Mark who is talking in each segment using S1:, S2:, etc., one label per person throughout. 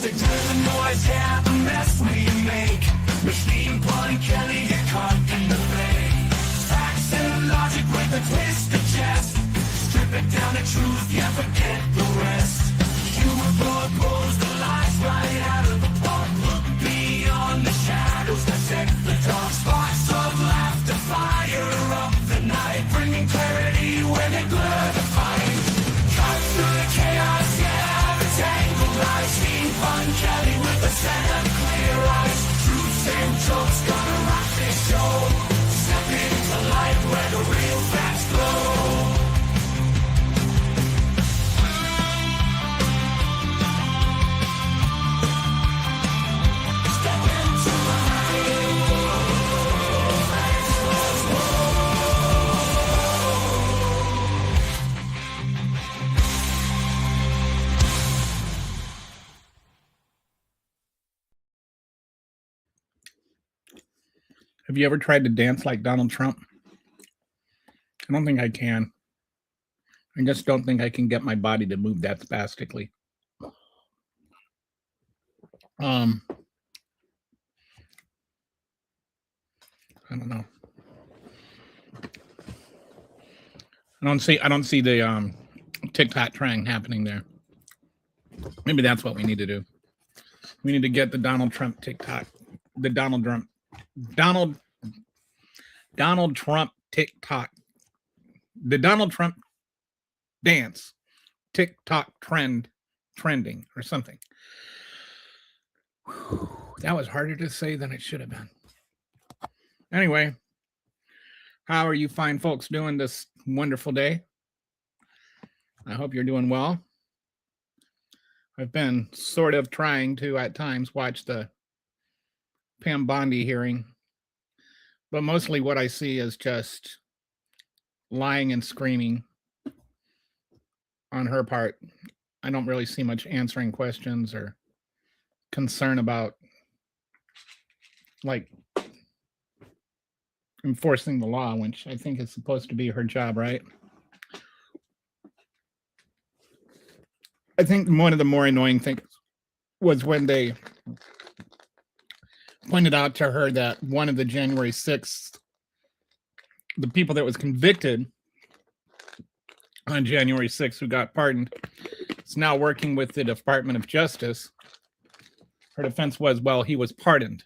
S1: Music to the noise, yeah, the mess we make. Machine Pun Kelly get caught in the fake. Facts and logic with a twist of jest. Strip it down to truth, yeah, forget the rest. Humor pulls the lights right out of the park. Look beyond the shadows that set the dark. Sparks of laughter fire up the night, bringing clarity when they blur the fight. Cut through the chaos, yeah, the tangled lies. Machine Pun Kelly with a set of clear eyes. Truths and jokes gonna rock this show. Step into light where the real facts glow.
S2: Have you ever tried to dance like Donald Trump? I don't think I can. I just don't think I can get my body to move that spastically. I don't know. I don't see the TikTok trend happening there. Maybe that's what we need to do. We need to get the Donald Trump TikTok, the Donald Trump TikTok, the Donald Trump dance TikTok trending or something. Whew, that was harder to say than it should have been. Anyway, how are you fine folks doing this wonderful day? I hope you're doing well. I've been sort of trying to at times watch the Pam Bondi hearing, but mostly what I see is just lying and screaming on her part. I don't really see much answering questions or concern about like enforcing the law, which I think is supposed to be her job, right? I think one of the more annoying things was when they pointed out to her that one of the January 6th, the people that was convicted on January 6th who got pardoned, is now working with the Department of Justice. Her defense was, well, he was pardoned.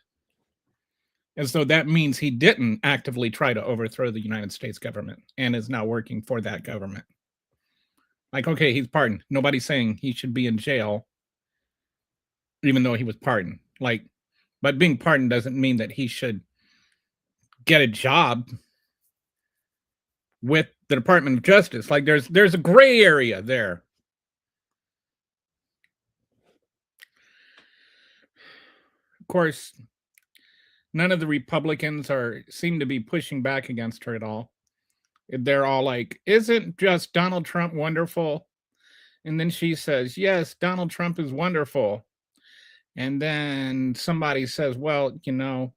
S2: And so that means he didn't actively try to overthrow the United States government and is now working for that government. Like, okay, he's pardoned. Nobody's saying he should be in jail, even though he was pardoned. Like, but being pardoned doesn't mean that he should get a job with the Department of Justice. Like, there's a gray area there. Of course, none of the Republicans seem to be pushing back against her at all. They're all like, isn't just Donald Trump wonderful? And then she says, yes, Donald Trump is wonderful. And then somebody says, well, you know,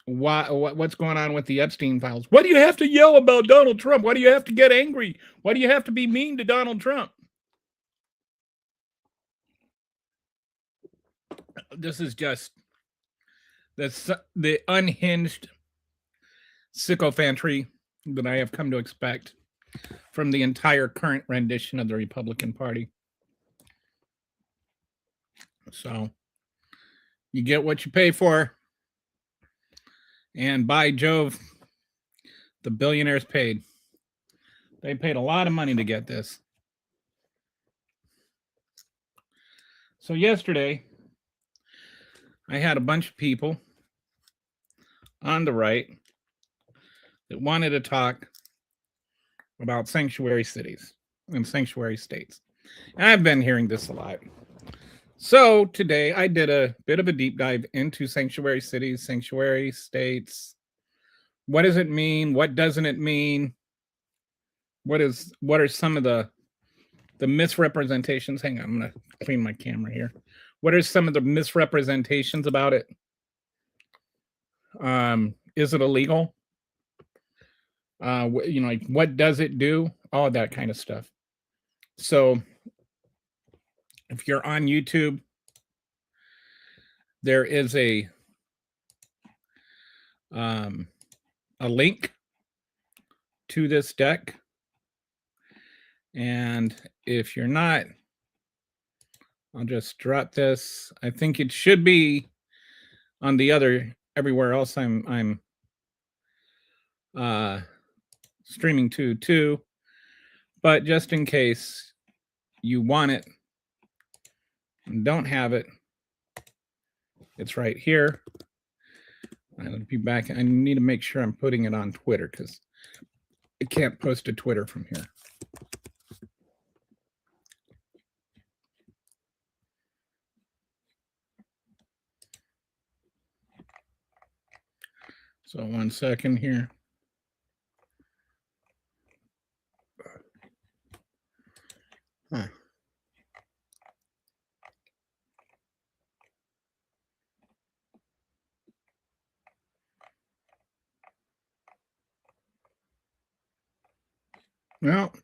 S2: what's going on with the Epstein files? Why do you have to yell about Donald Trump? Why do you have to get angry? Why do you have to be mean to Donald Trump? This is just the unhinged sycophantry that I have come to expect from the entire current rendition of the Republican Party. So you get what you pay for. And by Jove, the billionaires paid. They paid a lot of money to get this. So yesterday, I had a bunch of people on the right that wanted to talk about sanctuary cities and sanctuary states. And I've been hearing this a lot. So today I did a bit of a deep dive into sanctuary cities, sanctuary states. What does it mean? What doesn't it mean? What are some of the misrepresentations? Hang on, I'm going to clean my camera here. What are some of the misrepresentations about it? Is it illegal? Like, what does it do? All that kind of stuff. So if you're on YouTube, there is a link to this deck. And if you're not, I'll just drop this. I think it should be on the other everywhere else I'm streaming to too. But just in case you want it and don't have it, it's right here. I'll be back. I need to make sure I'm putting it on Twitter because I can't post to Twitter from here. So 1 second here. Huh. Well,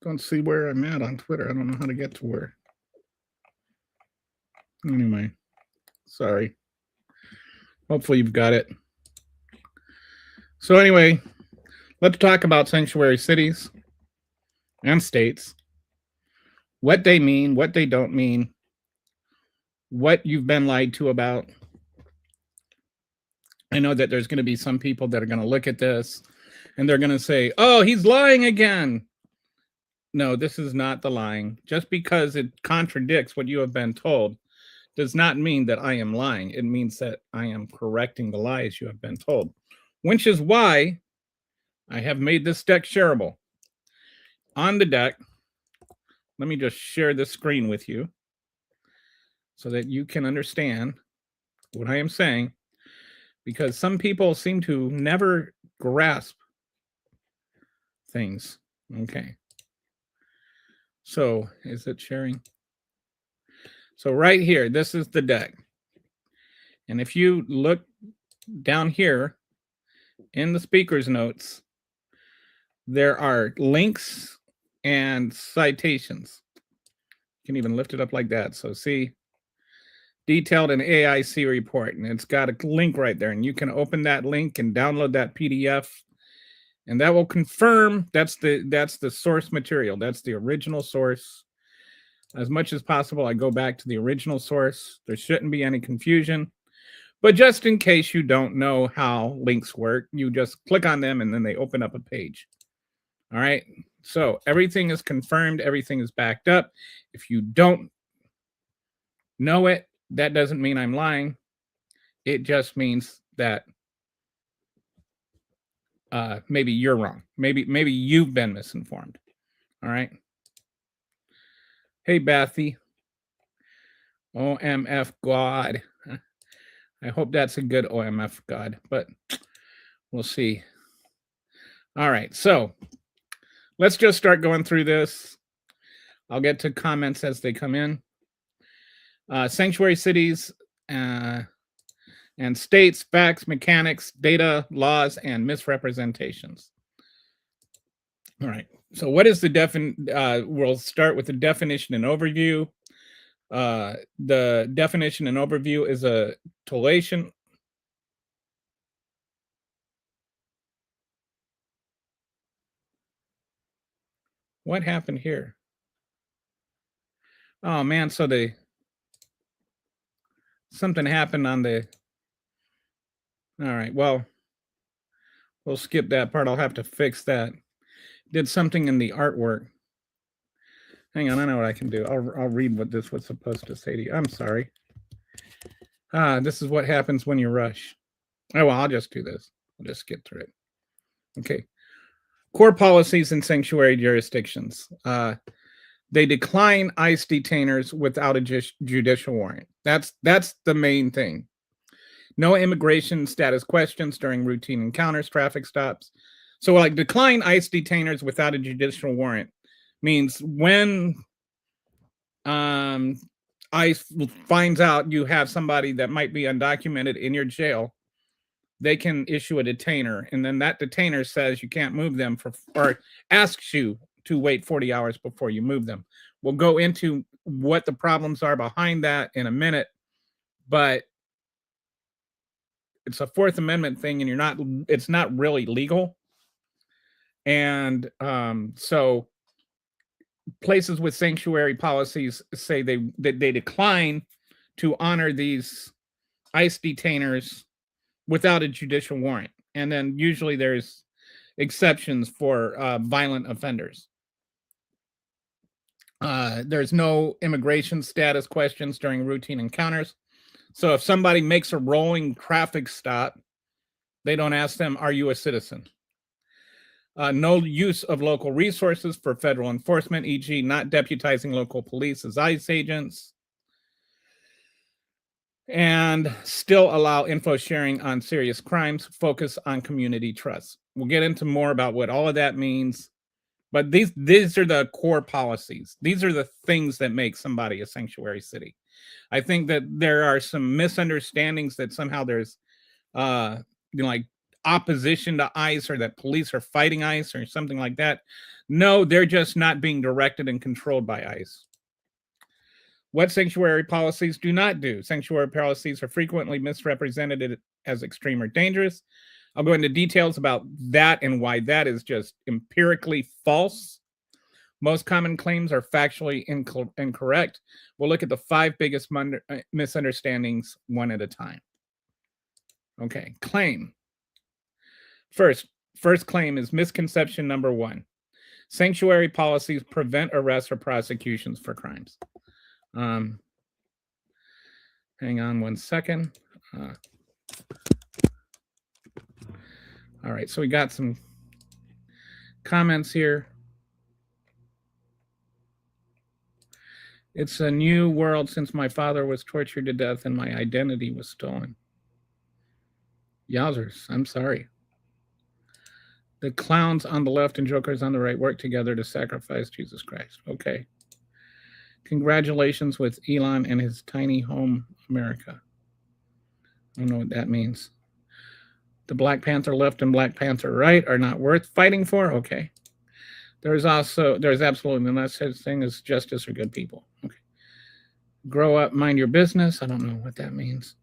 S2: don't see where I'm at on Twitter. I don't know how to get to where. Anyway, sorry. Hopefully you've got it. So anyway, let's talk about sanctuary cities and states, what they mean, what they don't mean, what you've been lied to about. I know that there's going to be some people that are going to look at this and they're going to say, oh, he's lying again. No, this is not the lying. Just because it contradicts what you have been told does not mean that I am lying. It means that I am correcting the lies you have been told, which is why I have made this deck shareable. On the deck, let me just share this screen with you so that you can understand what I am saying, because some people seem to never grasp things. Okay. So is it sharing? So right here, this is the deck. And if you look down here in the speaker's notes, there are links and citations. You can even lift it up like that. So see, detailed in AIC report, and it's got a link right there. And you can open that link and download that PDF. And that will confirm that's the source material. That's the original source. As much as possible, I go back to the original source. There shouldn't be any confusion. But just in case you don't know how links work, you just click on them and then they open up a page. All right. So everything is confirmed. Everything is backed up. If you don't know it, that doesn't mean I'm lying. It just means that maybe you're wrong. Maybe you've been misinformed. All right. Hey, Bathy. OMF God. I hope that's a good OMF God, but we'll see. All right. So let's just start going through this. I'll get to comments as they come in. Sanctuary cities and states, facts, mechanics, data, laws, and misrepresentations. All right. So what is the we'll start with the definition and overview. The definition and overview is a tolation. What happened here? Oh man, so something happened on the. All right, well, we'll skip that part. I'll have to fix that. Did something in the artwork. Hang on, I know what I can do. I'll read what this was supposed to say to you. I'm sorry. This is what happens when you rush. Oh, well, I'll just do this. I'll just skip through it. Okay. Core policies in sanctuary jurisdictions. They decline ICE detainers without a judicial warrant. That's the main thing. No immigration status questions during routine encounters, traffic stops. So like decline ICE detainers without a judicial warrant means when ICE finds out you have somebody that might be undocumented in your jail, they can issue a detainer, and then that detainer says you can't move them or asks you to wait 40 hours before you move them. We'll go into what the problems are behind that in a minute, but it's a Fourth Amendment thing, and it's not really legal. And so places with sanctuary policies say they decline to honor these ICE detainers without a judicial warrant. And then usually there's exceptions for violent offenders. There's no immigration status questions during routine encounters. So if somebody makes a rolling traffic stop, they don't ask them, are you a citizen? No use of local resources for federal enforcement, e.g. not deputizing local police as ICE agents. And still allow info sharing on serious crimes, focus on community trust. We'll get into more about what all of that means. But these are the core policies. These are the things that make somebody a sanctuary city. I think that there are some misunderstandings that somehow there's like opposition to ICE, or that police are fighting ICE or something like that. No, they're just not being directed and controlled by ICE. What sanctuary policies do not do. Sanctuary policies are frequently misrepresented as extreme or dangerous. I'll go into details about that and why that is just empirically false. Most common claims are factually incorrect. We'll look at the 5 biggest misunderstandings one at a time. Okay, claim. First claim is misconception number 1. Sanctuary policies prevent arrests or prosecutions for crimes. Hang on one second. All right, so we got some comments here. It's a new world since my father was tortured to death and my identity was stolen. Yowzers, I'm sorry. The clowns on the left and jokers on the right work together to sacrifice Jesus Christ. Okay. Congratulations with Elon and his tiny home, America. I don't know what that means. The Black Panther left and Black Panther right are not worth fighting for. Okay. There's absolutely no such thing as justice or good people. Okay. Grow up, mind your business. I don't know what that means.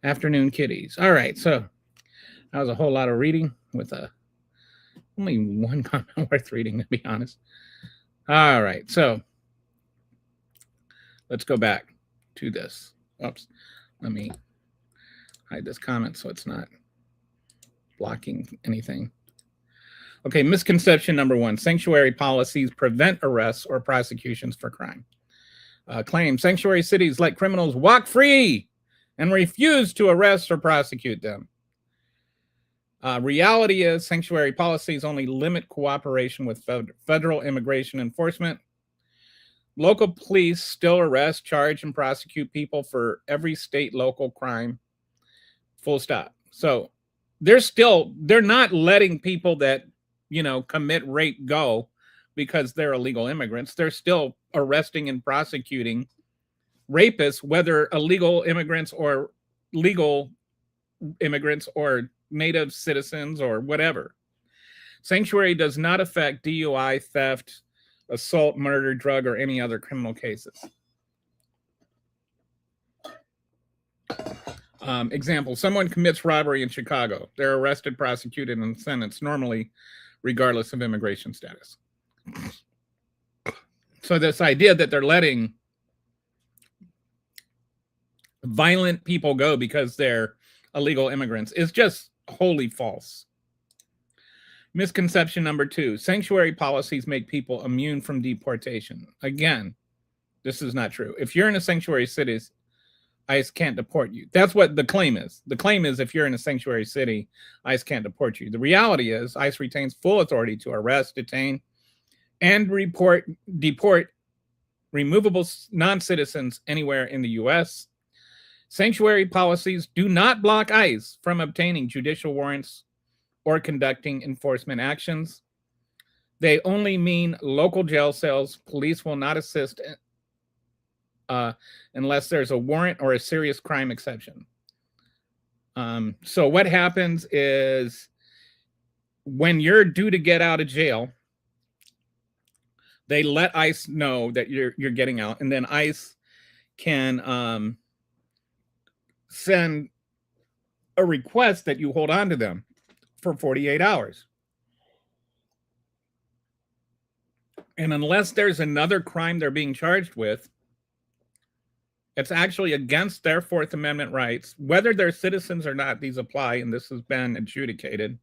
S2: Afternoon kitties. All right. So that was a whole lot of reading with only one comment worth reading, to be honest. All right. So let's go back to this. Oops. Let me hide this comment so it's not blocking anything. Okay, misconception number 1. Sanctuary policies prevent arrests or prosecutions for crime. Claim sanctuary cities let criminals walk free and refuse to arrest or prosecute them. Reality is sanctuary policies only limit cooperation with federal immigration enforcement. Local police still arrest, charge, and prosecute people for every state local crime. Full stop. So they're not letting people that, commit rape go because they're illegal immigrants. They're still arresting and prosecuting rapists, whether illegal immigrants or legal immigrants or native citizens or whatever. Sanctuary does not affect DUI, theft, assault, murder, drug, or any other criminal cases. Example, someone commits robbery in Chicago. They're arrested, prosecuted, and sentenced, normally regardless of immigration status. So this idea that they're letting violent people go because they're illegal immigrants is just wholly false. Misconception number 2, sanctuary policies make people immune from deportation. Again, this is not true. If you're in a sanctuary city, ICE can't deport you. That's what the claim is. The claim is if you're in a sanctuary city, ICE can't deport you. The reality is ICE retains full authority to arrest, detain, and deport removable non-citizens anywhere in the U.S. Sanctuary policies do not block ICE from obtaining judicial warrants or conducting enforcement actions. They only mean local jail cells. Police will not assist unless there's a warrant or a serious crime exception. So what happens is when you're due to get out of jail, They let ICE know that you're getting out, and then ICE can send a request that you hold on to them for 48 hours. And unless there's another crime they're being charged with, it's actually against their Fourth Amendment rights. Whether they're citizens or not, these apply, and this has been adjudicated.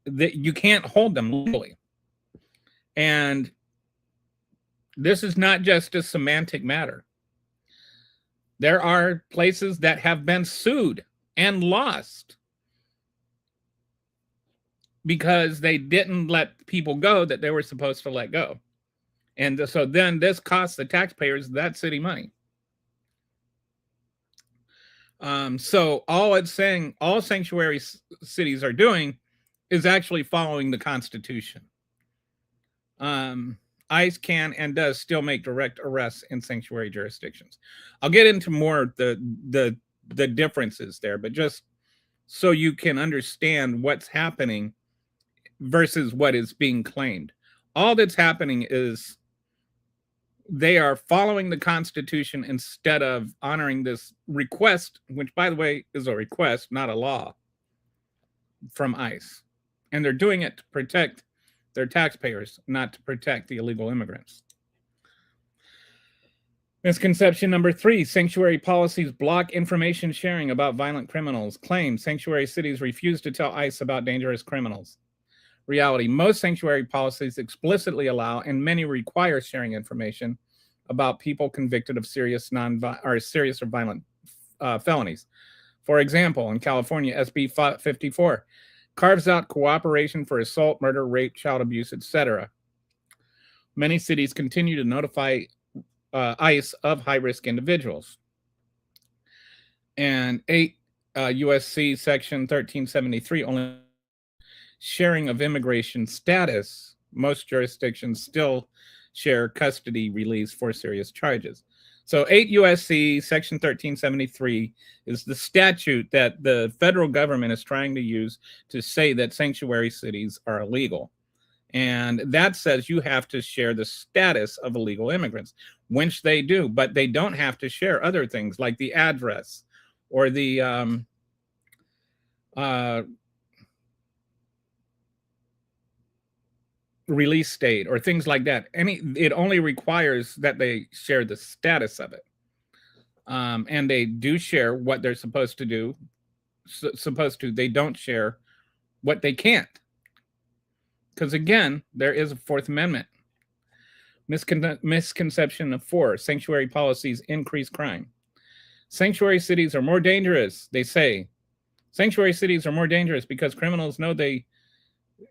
S2: That you can't hold them legally. And this is not just a semantic matter. There are places that have been sued and lost because they didn't let people go that they were supposed to let go. And so then this costs the taxpayers that city money. So all it's saying, all sanctuary cities are doing is actually following the Constitution. ICE can and does still make direct arrests in sanctuary jurisdictions. I'll get into more the differences there, but just so you can understand what's happening versus what is being claimed. All that's happening is they are following the Constitution instead of honoring this request, which, by the way, is a request, not a law, from ICE. And they're doing it to protect their taxpayers, not to protect the illegal immigrants. Misconception number 3, sanctuary policies block information sharing about violent criminals. Claim, sanctuary cities refuse to tell ICE about dangerous criminals. Reality, most sanctuary policies explicitly allow and many require sharing information about people convicted of serious or violent felonies. For example, in California, SB 54 carves out cooperation for assault, murder, rape, child abuse, etc. Many cities continue to notify ICE of high-risk individuals. And 8 USC section 1373 only sharing of immigration status. Most jurisdictions still share custody release for serious charges. So 8 USC section 1373 is the statute that the federal government is trying to use to say that sanctuary cities are illegal. And that says you have to share the status of illegal immigrants, which they do, but they don't have to share other things like the address or the release state or things like that. It only requires that they share the status of it. And they do share what they're supposed to do. They don't share what they can't. Because again, there is a Fourth Amendment. Misconception of 4, sanctuary policies increase crime. Sanctuary cities are more dangerous, they say. Sanctuary cities are more dangerous because criminals know they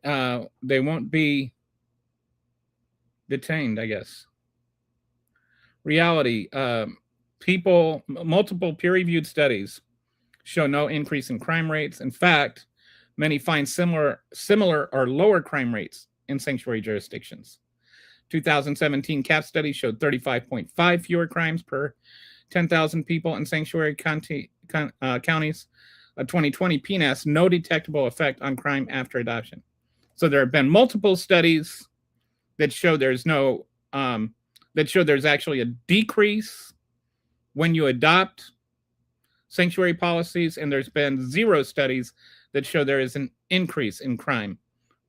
S2: won't be detained, I guess. Reality, multiple peer-reviewed studies show no increase in crime rates. In fact, many find similar or lower crime rates in sanctuary jurisdictions. 2017 CAP study showed 35.5 fewer crimes per 10,000 people in sanctuary counties. A 2020 PNAS, no detectable effect on crime after adoption. So there have been multiple studies that show there's actually a decrease when you adopt sanctuary policies, and there's been 0 studies that show there is an increase in crime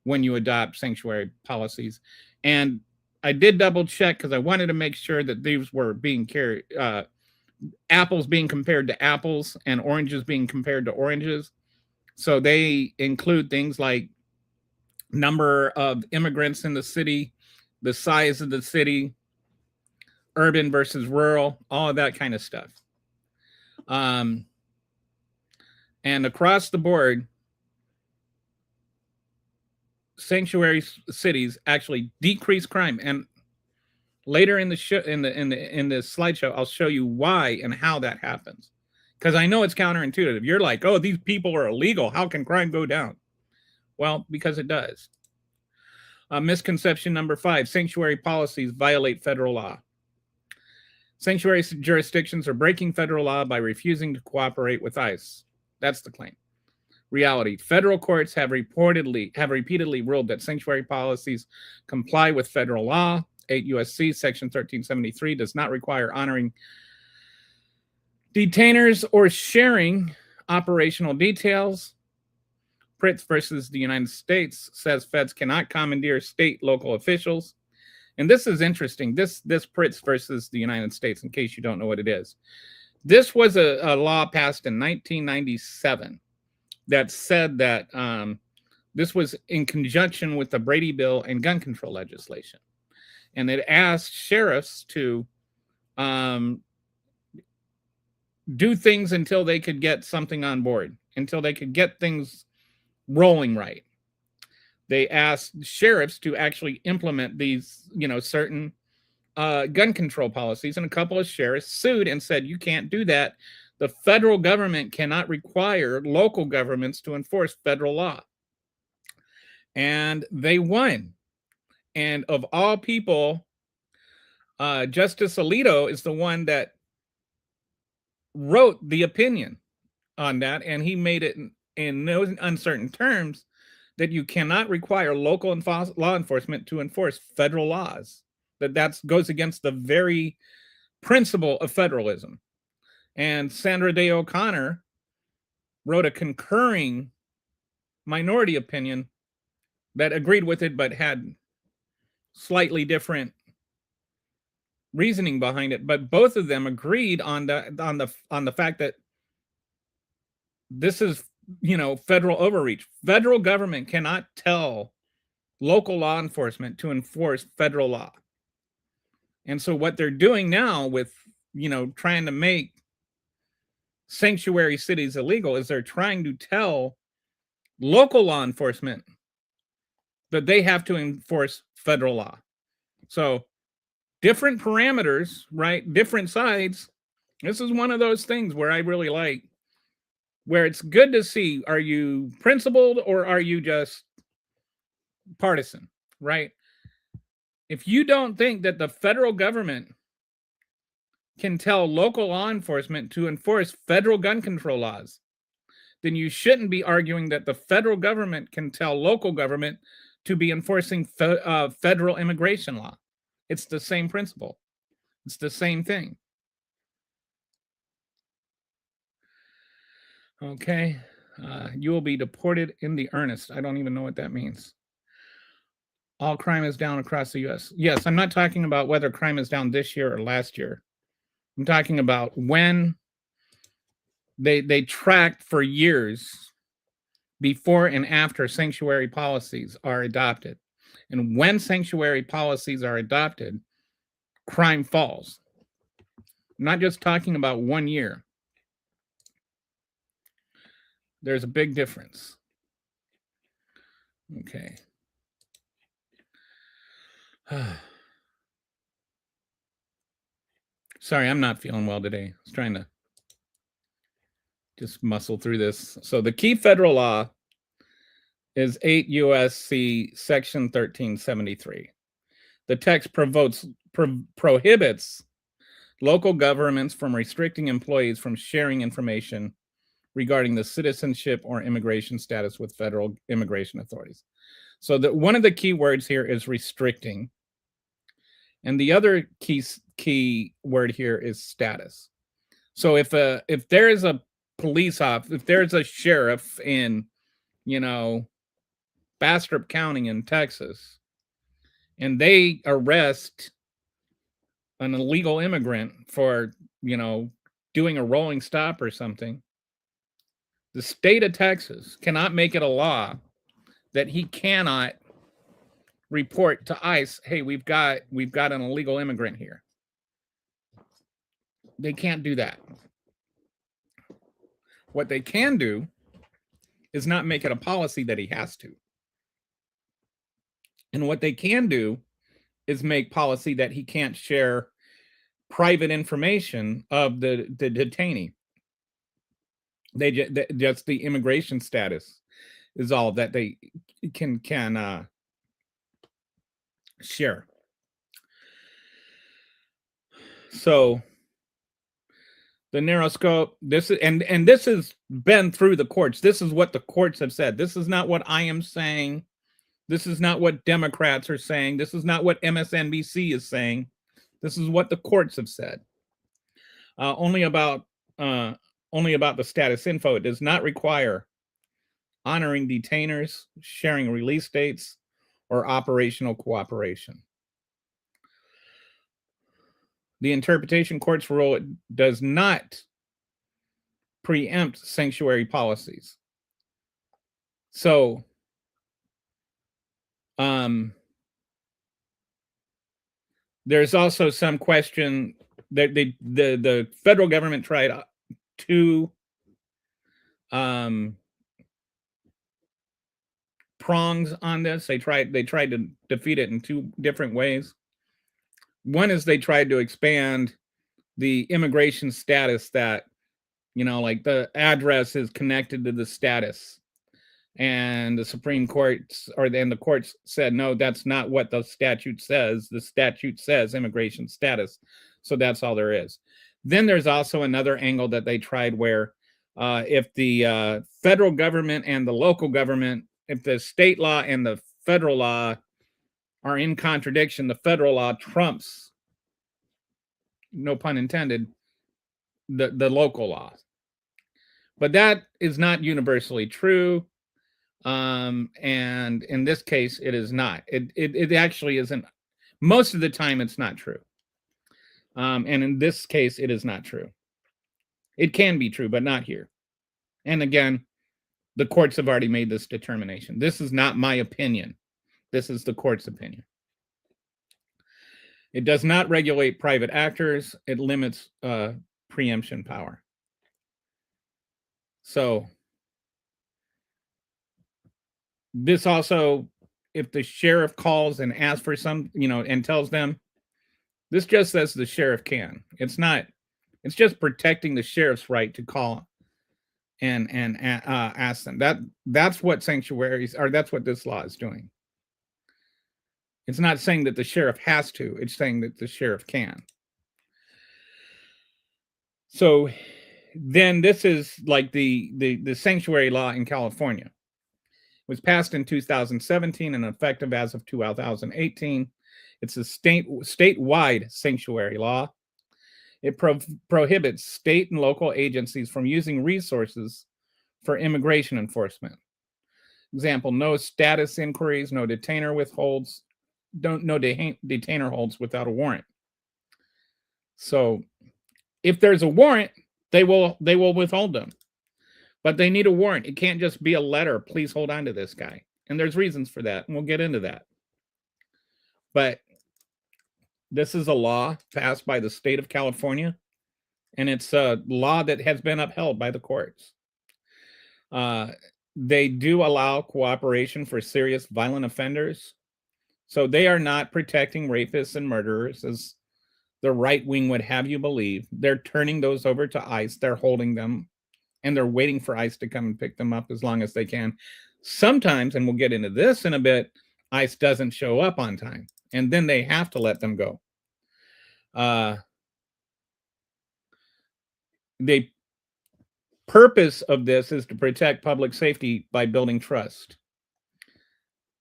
S2: when you adopt sanctuary policies. And I did double check because I wanted to make sure that these were being carried, apples being compared to apples and oranges being compared to oranges. So they include things like number of immigrants in the city, the size of the city, urban versus rural, all of that kind of stuff. And across the board, sanctuary cities actually decrease crime. And later in the show, in the slideshow, I'll show you why and how that happens. Because I know it's counterintuitive. You're like, oh, these people are illegal. How can crime go down? Well, because it does. Misconception number 5, sanctuary policies violate federal law. Sanctuary jurisdictions are breaking federal law by refusing to cooperate with ICE. That's the claim. reality. Federal courts have repeatedly ruled that sanctuary policies comply with federal law. 8 U.S.C. Section 1373 does not require honoring detainers or sharing operational details. Pritts versus the United States says feds cannot commandeer state local officials. And this is interesting. This Pritts versus the United States, in case you don't know what it is. This was a law passed in 1997 that said that this was in conjunction with the Brady Bill and gun control legislation. And it asked sheriffs to do things until they could get something on board, until they could get things rolling right. They asked sheriffs to actually implement these, certain gun control policies, and a couple of sheriffs sued and said, you can't do that. The federal government cannot require local governments to enforce federal law. And they won. And of all people, Justice Alito is the one that wrote the opinion on that, and he made it in no uncertain terms that you cannot require local law enforcement to enforce federal laws. That goes against the very principle of federalism. And Sandra Day O'Connor wrote a concurring minority opinion that agreed with it, but had slightly different reasoning behind it. But both of them agreed on the fact that this is, federal overreach. Federal government cannot tell local law enforcement to enforce federal law. And so what they're doing now with, trying to make sanctuary cities illegal is they're trying to tell local law enforcement that they have to enforce federal law. So different parameters, right? Different sides. This is one of those things where I really like, where it's good to see, are you principled or are you just partisan, right? If you don't think that the federal government can tell local law enforcement to enforce federal gun control laws, then you shouldn't be arguing that the federal government can tell local government to be enforcing federal immigration law. It's the same principle. It's the same thing. Okay. You will be deported in the earnest. I don't even know what that means. All crime is down across the U.S. Yes, I'm not talking about whether crime is down this year or last year. I'm talking about when they tracked for years before and after sanctuary policies are adopted. And when sanctuary policies are adopted, crime falls. I'm not just talking about 1 year. There's a big difference. Okay. Sorry, I'm not feeling well today. I was trying to just muscle through this. So the key federal law is 8 U.S.C. Section 1373. The text prohibits local governments from restricting employees from sharing information regarding the citizenship or immigration status with federal immigration authorities. So one of the key words here is restricting. And the other key word here is status. So if there is a police officer, if there's a sheriff in, Bastrop County in Texas, and they arrest an illegal immigrant for, doing a rolling stop or something, the state of Texas cannot make it a law that he cannot report to ICE, hey, we've got an illegal immigrant here. They can't do that. What they can do is not make it a policy that he has to. And what they can do is make policy that he can't share private information of the detainee. They just the immigration status is all that they can share. So The narrow scope. This is and this has been through the courts. This is what the courts have said. This is not what I am saying. This is not what Democrats are saying. This is not what MSNBC is saying. This is what the courts have said. Only about the status info. It does not require honoring detainers, sharing release dates, or operational cooperation. The interpretation court's rule does not preempt sanctuary policies. So, there's also some question that the federal government tried two prongs on this. They tried to defeat it in two different ways. One is they tried to expand the immigration status that, like the address is connected to the status. And the Supreme Court the courts said, no, that's not what the statute says. The statute says immigration status. So that's all there is. Then there's also another angle that they tried where if the federal government and the local government, if the state law and the federal law are in contradiction, the federal law trumps, no pun intended, the local law. But that is not universally true. And in this case, it is not. It actually isn't. Most of the time, it's not true. And in this case, it is not true. It can be true, but not here. And again, the courts have already made this determination. This is not my opinion. This is the court's opinion. It does not regulate private actors. It limits preemption power. So this also, if the sheriff calls and asks for some, and tells them, this just says the sheriff can. It's not. It's just protecting the sheriff's right to call and ask them. That's what sanctuaries are. That's what this law is doing. It's not saying that the sheriff has to. It's saying that the sheriff can. So then this is like the sanctuary law in California. It was passed in 2017 and effective as of 2018. It's a statewide sanctuary law. It prohibits state and local agencies from using resources for immigration enforcement. Example, no status inquiries, no detainer withholds, no detainer holds without a warrant. So if there's a warrant, they will withhold them. But they need a warrant. It can't just be a letter, please hold on to this guy. And there's reasons for that, and we'll get into that. But this is a law passed by the state of California, and it's a law that has been upheld by the courts. They do allow cooperation for serious violent offenders. So they are not protecting rapists and murderers, as the right wing would have you believe. They're turning those over to ICE. They're holding them, and they're waiting for ICE to come and pick them up as long as they can. Sometimes, and we'll get into this in a bit, ICE doesn't show up on time, and then they have to let them go. The purpose of this is to protect public safety by building trust.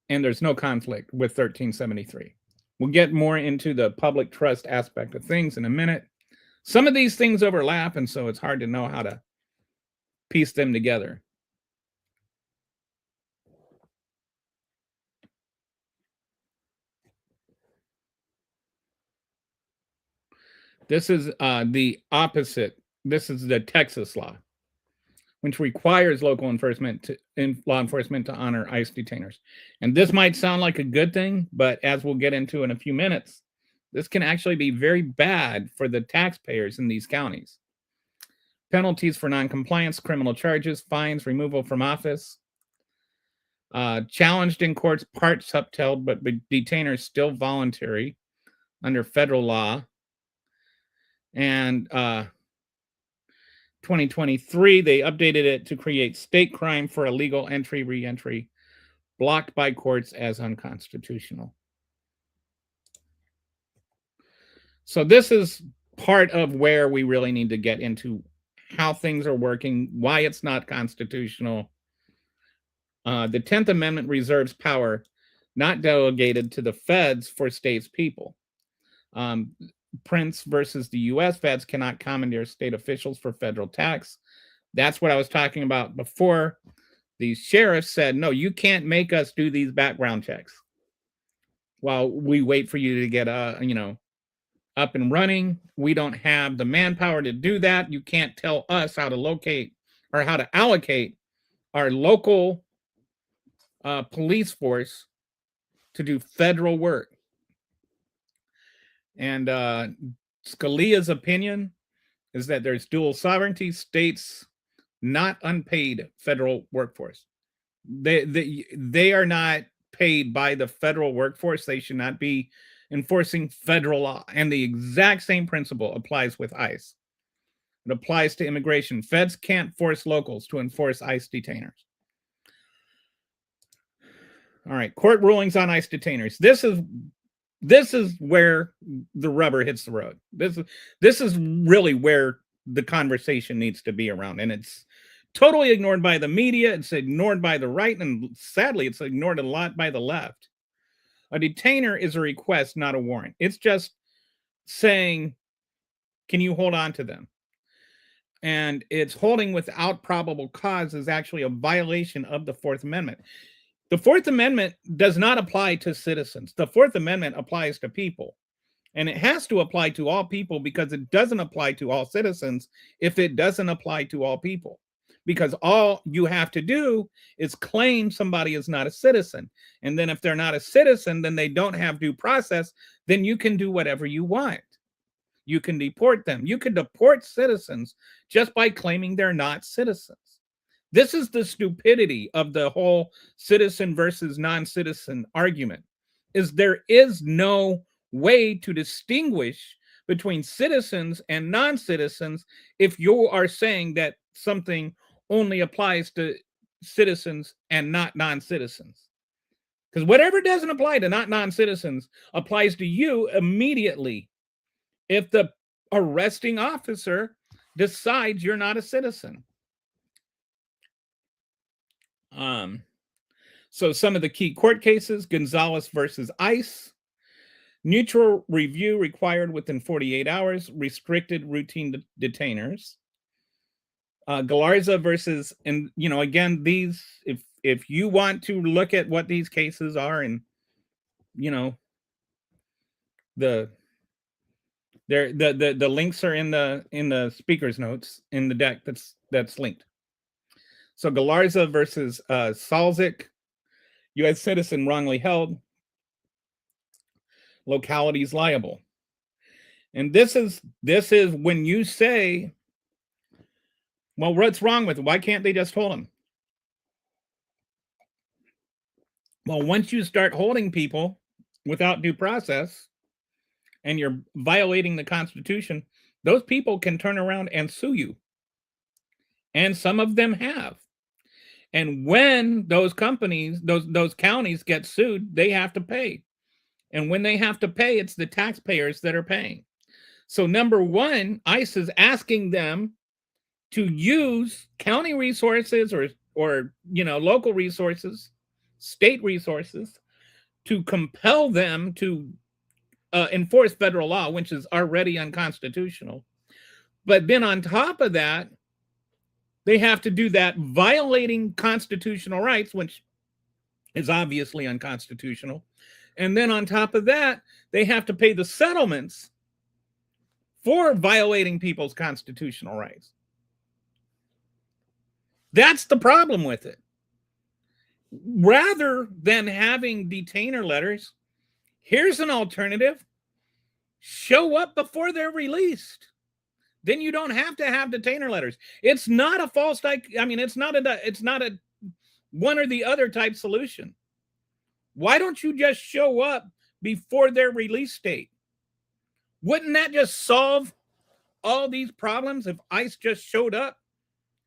S2: And there's no conflict with 1373. We'll get more into the public trust aspect of things in a minute. Some of these things overlap, and so it's hard to know how to piece them together. This is the opposite. This is the Texas law, which requires local law enforcement to honor ICE detainers. And this might sound like a good thing, but as we'll get into in a few minutes, this can actually be very bad for the taxpayers in these counties. Penalties for noncompliance, criminal charges, fines, removal from office, challenged in courts, parts upheld, but detainers still voluntary under federal law. And 2023, they updated it to create state crime for illegal entry, re-entry, blocked by courts as unconstitutional. So this is part of where we really need to get into how things are working, why it's not constitutional. The 10th Amendment reserves power not delegated to the feds for states' people. Prince versus the U.S. feds cannot commandeer state officials for federal tax. That's what I was talking about before. The sheriff said, no, you can't make us do these background checks while we wait for you to get, up and running. We don't have the manpower to do that. You can't tell us how to locate or how to allocate our local police force to do federal work. And Scalia's opinion is that there's dual sovereignty, states, not unpaid federal workforce. They are not paid by the federal workforce. They should not be enforcing federal law. And the exact same principle applies with ICE. It applies to immigration. Feds can't force locals to enforce ICE detainers. All right, court rulings on ICE detainers. This is where the rubber hits the road. This is really where the conversation needs to be around, and it's totally ignored by the media. It's ignored by the right, and sadly, it's ignored a lot by the left. A detainer is a request, not a warrant. It's just saying, can you hold on to them? And it's holding without probable cause is actually a violation of the Fourth Amendment. The Fourth Amendment does not apply to citizens. The Fourth Amendment applies to people. And it has to apply to all people because it doesn't apply to all citizens if it doesn't apply to all people. Because all you have to do is claim somebody is not a citizen. And then if they're not a citizen, then they don't have due process. Then you can do whatever you want. You can deport them. You can deport citizens just by claiming they're not citizens. This is the stupidity of the whole citizen versus non-citizen argument, is there is no way to distinguish between citizens and non-citizens if you are saying that something only applies to citizens and not non-citizens. Because whatever doesn't apply to not non-citizens applies to you immediately if the arresting officer decides you're not a citizen. So some of the key court cases: Gonzalez versus ICE, neutral review required within 48 hours, restricted routine detainers. Galarza versus, and again, these, if you want to look at what these cases are, and the links are in the speaker's notes in the deck that's linked. So Galarza versus Salzik, U.S. citizen wrongly held, localities liable. And this is when you say, well, what's wrong with it? Why can't they just hold them? Well, once you start holding people without due process and you're violating the Constitution, those people can turn around and sue you. And some of them have. And when those companies, those counties get sued, they have to pay. And when they have to pay, it's the taxpayers that are paying. So number one, ICE is asking them to use county resources or local resources, state resources, to compel them to enforce federal law, which is already unconstitutional. But then on top of that, they have to do that violating constitutional rights, which is obviously unconstitutional. And then on top of that, they have to pay the settlements for violating people's constitutional rights. That's the problem with it. Rather than having detainer letters, here's an alternative. Show up before they're released. Then you don't have to have detainer letters. It's not a false, it's not a one or the other type solution. Why don't you just show up before their release date? Wouldn't that just solve all these problems if ICE just showed up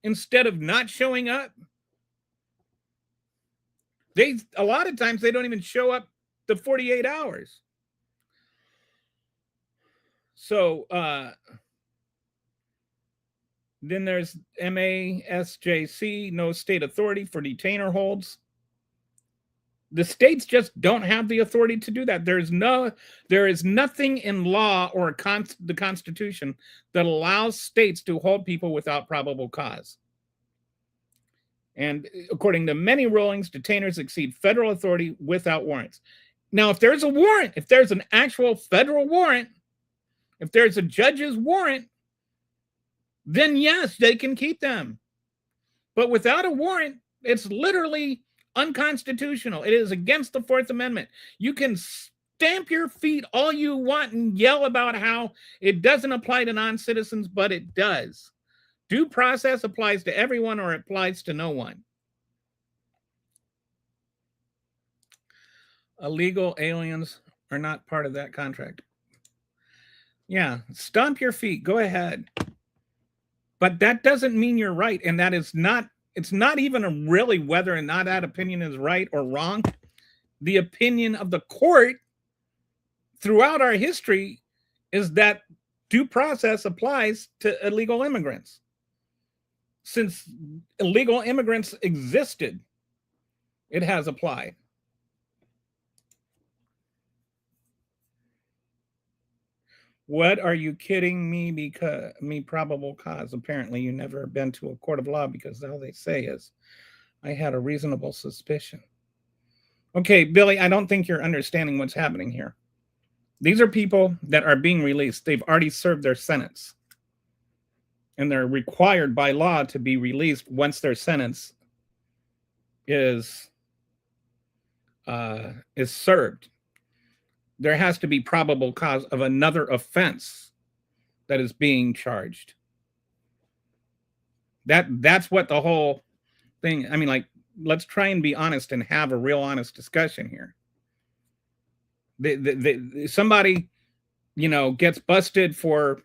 S2: instead of not showing up? A lot of times they don't even show up the 48 hours. So then there's MASJC, no state authority for detainer holds. The states just don't have the authority to do that. There is nothing in law or the Constitution that allows states to hold people without probable cause. And according to many rulings, detainers exceed federal authority without warrants. Now, if there's a warrant, if there's an actual federal warrant, if there's a judge's warrant, then yes, they can keep them. But without a warrant, it's literally unconstitutional. It is against the Fourth Amendment. You can stamp your feet all you want and yell about how it doesn't apply to non-citizens, but it does. Due process applies to everyone or it applies to no one. Illegal aliens are not part of that contract. Yeah, stomp your feet. Go ahead. But that doesn't mean you're right. And that is not, it's not even really whether or not that opinion is right or wrong. The opinion of the court throughout our history is that due process applies to illegal immigrants. Since illegal immigrants existed, it has applied. What, are you kidding me? Because probable cause. Apparently you never been to a court of law, because all they say is I had a reasonable suspicion. Okay, Billy, I don't think you're understanding what's happening here. These are people that are being released. They've already served their sentence. And they're required by law to be released once their sentence is served. There has to be probable cause of another offense that is being charged. That's what the whole thing, I mean, like, let's try and be honest and have a real honest discussion here. Somebody, you know, gets busted for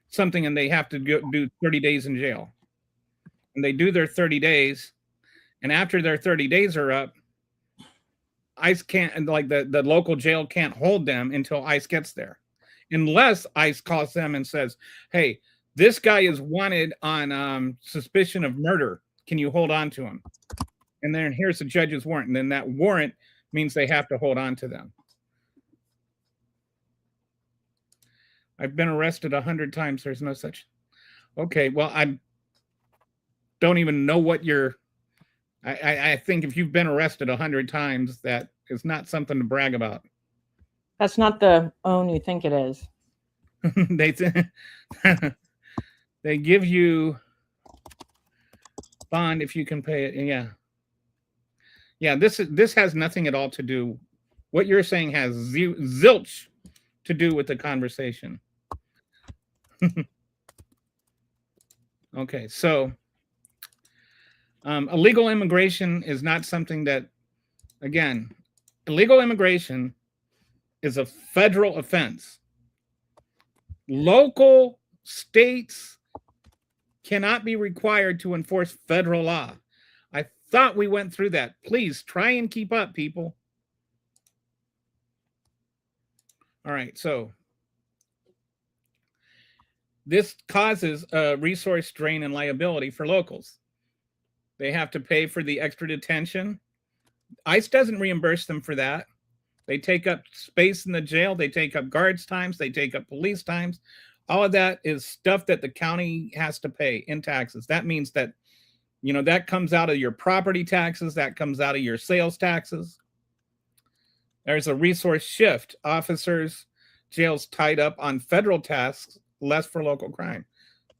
S2: something and they have to do 30 days in jail. And they do their 30 days. And after their 30 days are up, ICE can't, like the local jail can't hold them until ICE gets there. Unless ICE calls them and says, hey, this guy is wanted on suspicion of murder. Can you hold on to him? And then here's the judge's warrant. And then that warrant means they have to hold on to them. I've been arrested 100 times. There's no such. Okay, well, I don't even know what you're. I think if you've been arrested 100 times, that is not something to brag about.
S3: That's not the own you think it is.
S2: They give you bond if you can pay it. Yeah. Yeah, this has nothing at all to do. What you're saying has zilch to do with the conversation. Okay, so illegal immigration is not something that, again, illegal immigration is a federal offense. Local states cannot be required to enforce federal law. I thought we went through that. Please try and keep up, people. All right, so this causes a resource drain and liability for locals. They have to pay for the extra detention. ICE doesn't reimburse them for that. They take up space in the jail. They take up guards' times. They take up police times. All of that is stuff that the county has to pay in taxes. That means that, you know, that comes out of your property taxes. That comes out of your sales taxes. There's a resource shift. Officers, jails tied up on federal tasks, less for local crime.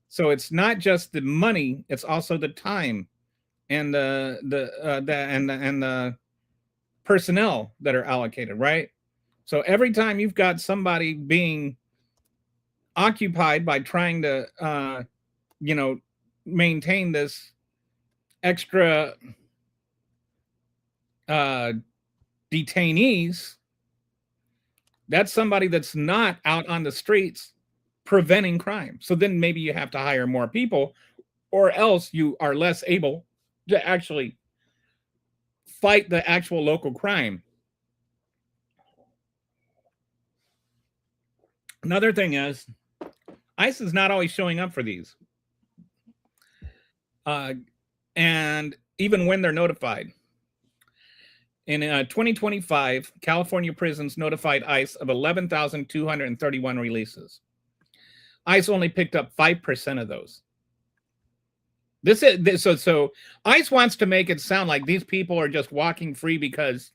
S2: So it's not just the money; it's also the time and the personnel that are allocated, right? So every time you've got somebody being occupied by trying to, you know, maintain this extra detainees, that's somebody that's not out on the streets preventing crime. So then maybe you have to hire more people, or else you are less able to actually fight the actual local crime. Another thing is ICE is not always showing up for these. And even when they're notified. In 2025, California prisons notified ICE of 11,231 releases. ICE only picked up 5% of those. So ICE wants to make it sound like these people are just walking free because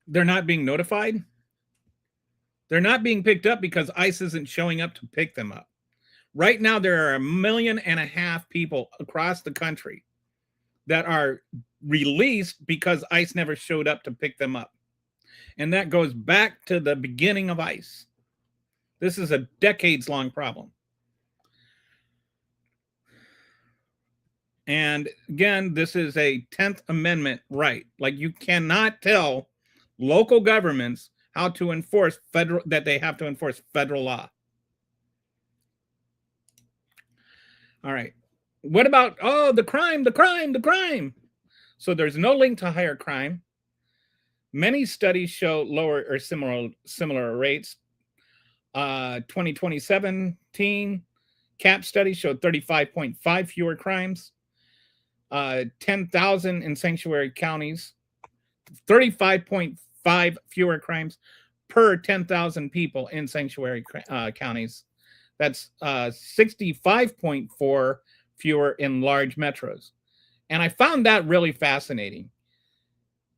S2: they're not being notified. They're not being picked up because ICE isn't showing up to pick them up. Right now, there are 1.5 million people across the country that are released because ICE never showed up to pick them up. And that goes back to the beginning of ICE. This is a decades-long problem. And again, this is a 10th Amendment right. Like, you cannot tell local governments how to enforce that they have to enforce federal law. All right. What about, the crime? So there's no link to higher crime. Many studies show lower or similar rates. 2017 CAP study showed 35.5 fewer crimes. 10,000 in sanctuary counties. 35.5 fewer crimes per 10,000 people in sanctuary counties. That's 65.4 fewer in large metros. And I found that really fascinating.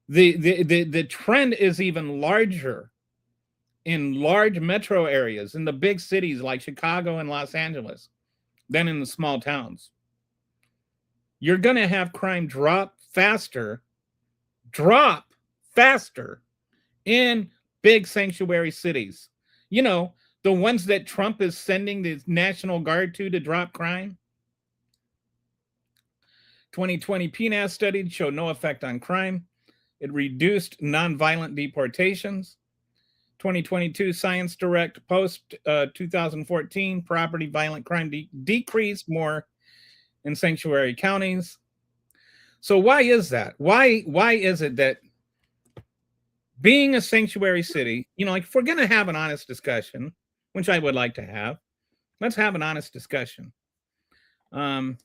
S2: The trend is even larger in large metro areas, in the big cities like Chicago and Los Angeles, than in the small towns. You're going to have crime drop faster in big sanctuary cities. You know, the ones that Trump is sending the National Guard to drop crime. 2020 PNAS study showed no effect on crime. It reduced nonviolent deportations. 2022 Science Direct post 2014 property violent crime decreased more in sanctuary counties. So why is that? Why is it that being a sanctuary city, you know, like if we're going to have an honest discussion, which I would like to have, let's have an honest discussion. So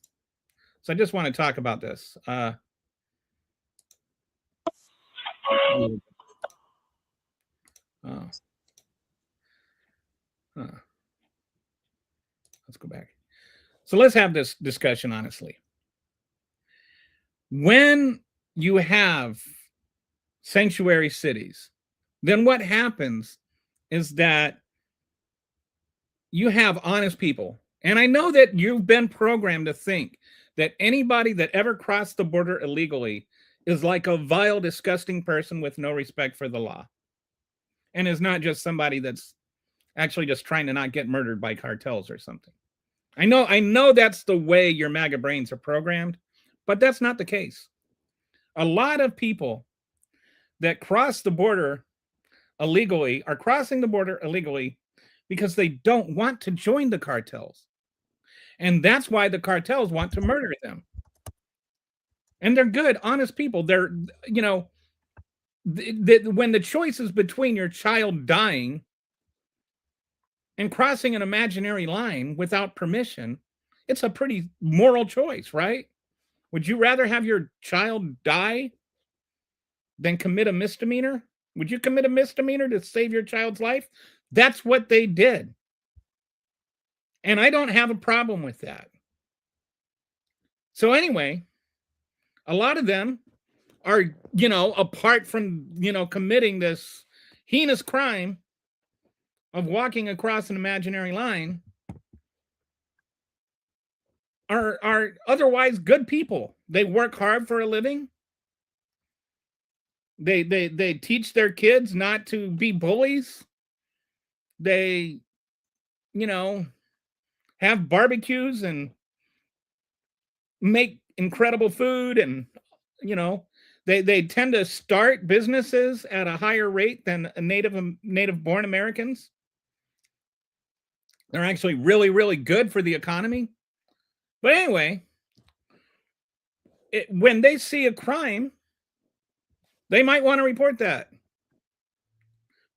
S2: I just want to talk about this. Let's go back. So let's have this discussion honestly. When you have sanctuary cities, then what happens is that you have honest people. And I know that you've been programmed to think that anybody that ever crossed the border illegally is like a vile, disgusting person with no respect for the law. And is not just somebody that's actually just trying to not get murdered by cartels or something. I know that's the way your MAGA brains are programmed, but that's not the case. A lot of people that cross the border illegally are crossing the border illegally because they don't want to join the cartels. And that's why the cartels want to murder them. And they're good, honest people. They're, you know, when the choice is between your child dying and crossing an imaginary line without permission, it's a pretty moral choice, right? Would you rather have your child die than commit a misdemeanor? Would you commit a misdemeanor to save your child's life? That's what they did. And I don't have a problem with that. So a lot of them are, you know, apart from, you know, committing this heinous crime of walking across an imaginary line, are otherwise good people. They work hard for a living. They teach their kids not to be bullies. They, you know, have barbecues and make incredible food, and, you know, they tend to start businesses at a higher rate than native born Americans. They're actually really, really good for the economy. But anyway, when they see a crime, they might want to report that.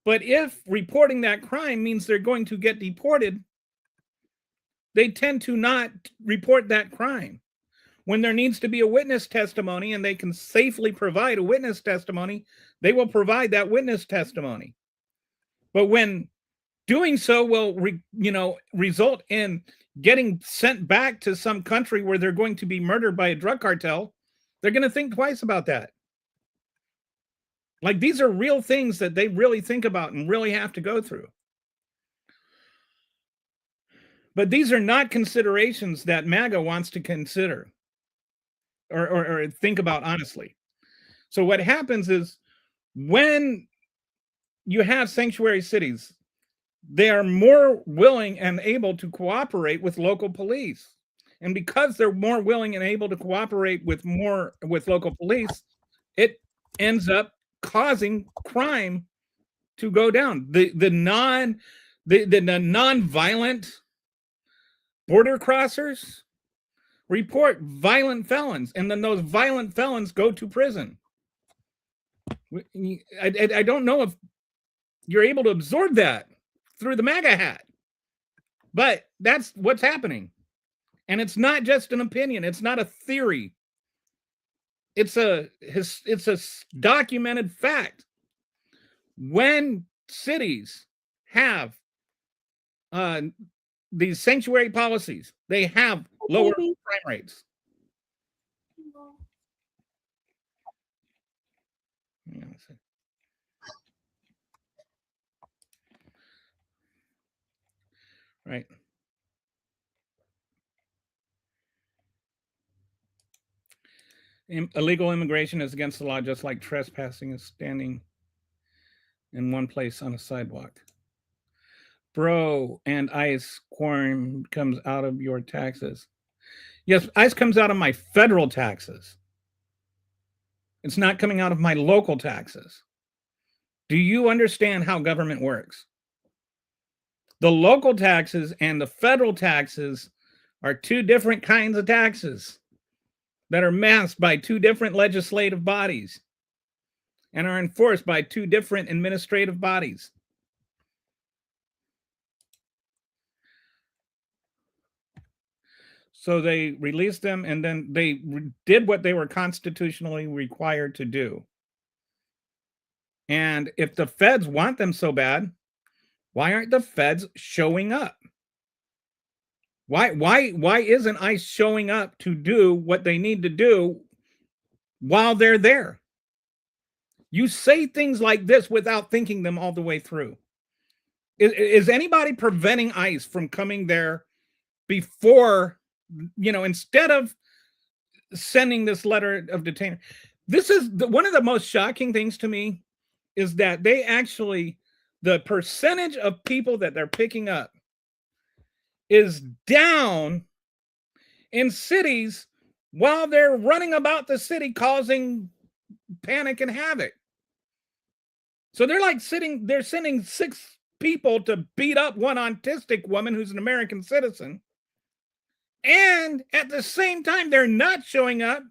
S2: But if reporting that crime means they're going to get deported, they tend to not report that crime. When there needs to be a witness testimony and they can safely provide a witness testimony, they will provide that witness testimony. But when doing so will result in getting sent back to some country where they're going to be murdered by a drug cartel, they're going to think twice about that. Like, these are real things that they really think about and really have to go through. But these are not considerations that MAGA wants to consider or think about honestly. So what happens is, when you have sanctuary cities, they are more willing and able to cooperate with local police. And because they're more willing and able to cooperate with local police, it ends up causing crime to go down. The non-violent border crossers report violent felons, and then those violent felons go to prison. I don't know if you're able to absorb that through the MAGA hat, but that's what's happening. And it's not just an opinion. It's not a theory. It's a documented fact. When cities have these sanctuary policies, they have lower crime rates. Right. Illegal immigration is against the law, just like trespassing is standing in one place on a sidewalk. Bro, and ICE quorum comes out of your taxes. Yes, ICE comes out of my federal taxes. It's not coming out of my local taxes. Do you understand how government works? The local taxes and the federal taxes are two different kinds of taxes that are masked by two different legislative bodies and are enforced by two different administrative bodies. So they released them, and then they did what they were constitutionally required to do. And if the feds want them so bad, why aren't the feds showing up? Why isn't ICE showing up to do what they need to do while they're there? You say things like this without thinking them all the way through. Is anybody preventing ICE from coming there before, instead of sending this letter of detainer? This is one of the most shocking things to me, is that they actually, the percentage of people that they're picking up is down in cities while they're running about the city causing panic and havoc. So they're sending 6 people to beat up one autistic woman who's an American citizen. And at the same time, they're not showing up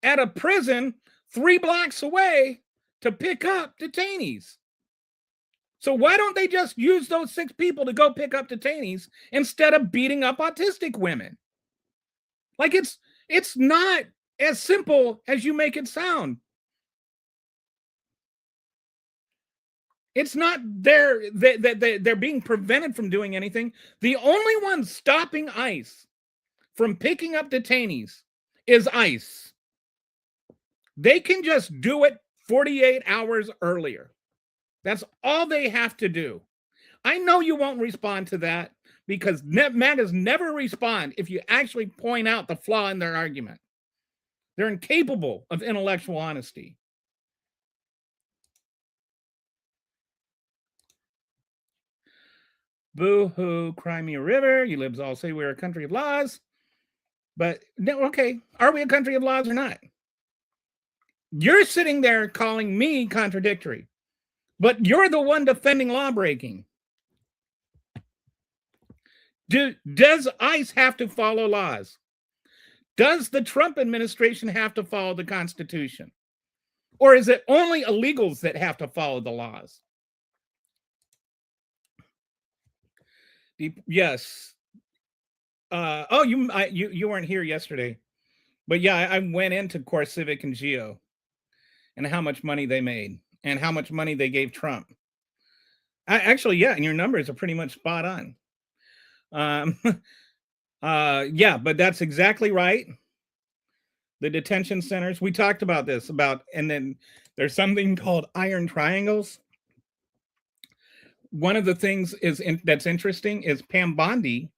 S2: at a prison 3 blocks away to pick up detainees. So why don't they just use those 6 people to go pick up detainees instead of beating up autistic women? Like, it's not as simple as you make it sound. It's not they're being prevented from doing anything. The only one stopping ICE from picking up detainees is ICE. They can just do it 48 hours earlier. That's all they have to do. I know you won't respond to that, because MAGAs never respond if you actually point out the flaw in their argument. They're incapable of intellectual honesty. Boo-hoo, Crimea River. You libs all say we're a country of laws. But, okay, are we a country of laws or not? You're sitting there calling me contradictory, but you're the one defending law breaking. Does ICE have to follow laws? Does the Trump administration have to follow the Constitution? Or is it only illegals that have to follow the laws? Yes. Oh, you weren't here yesterday, but yeah, I went into CoreCivic and Geo, and how much money they made, and how much money they gave Trump. Actually, yeah, and your numbers are pretty much spot on. Yeah, but that's exactly right. The detention centers, we talked about this and then there's something called iron triangles. One of the things that's interesting is Pam Bondi.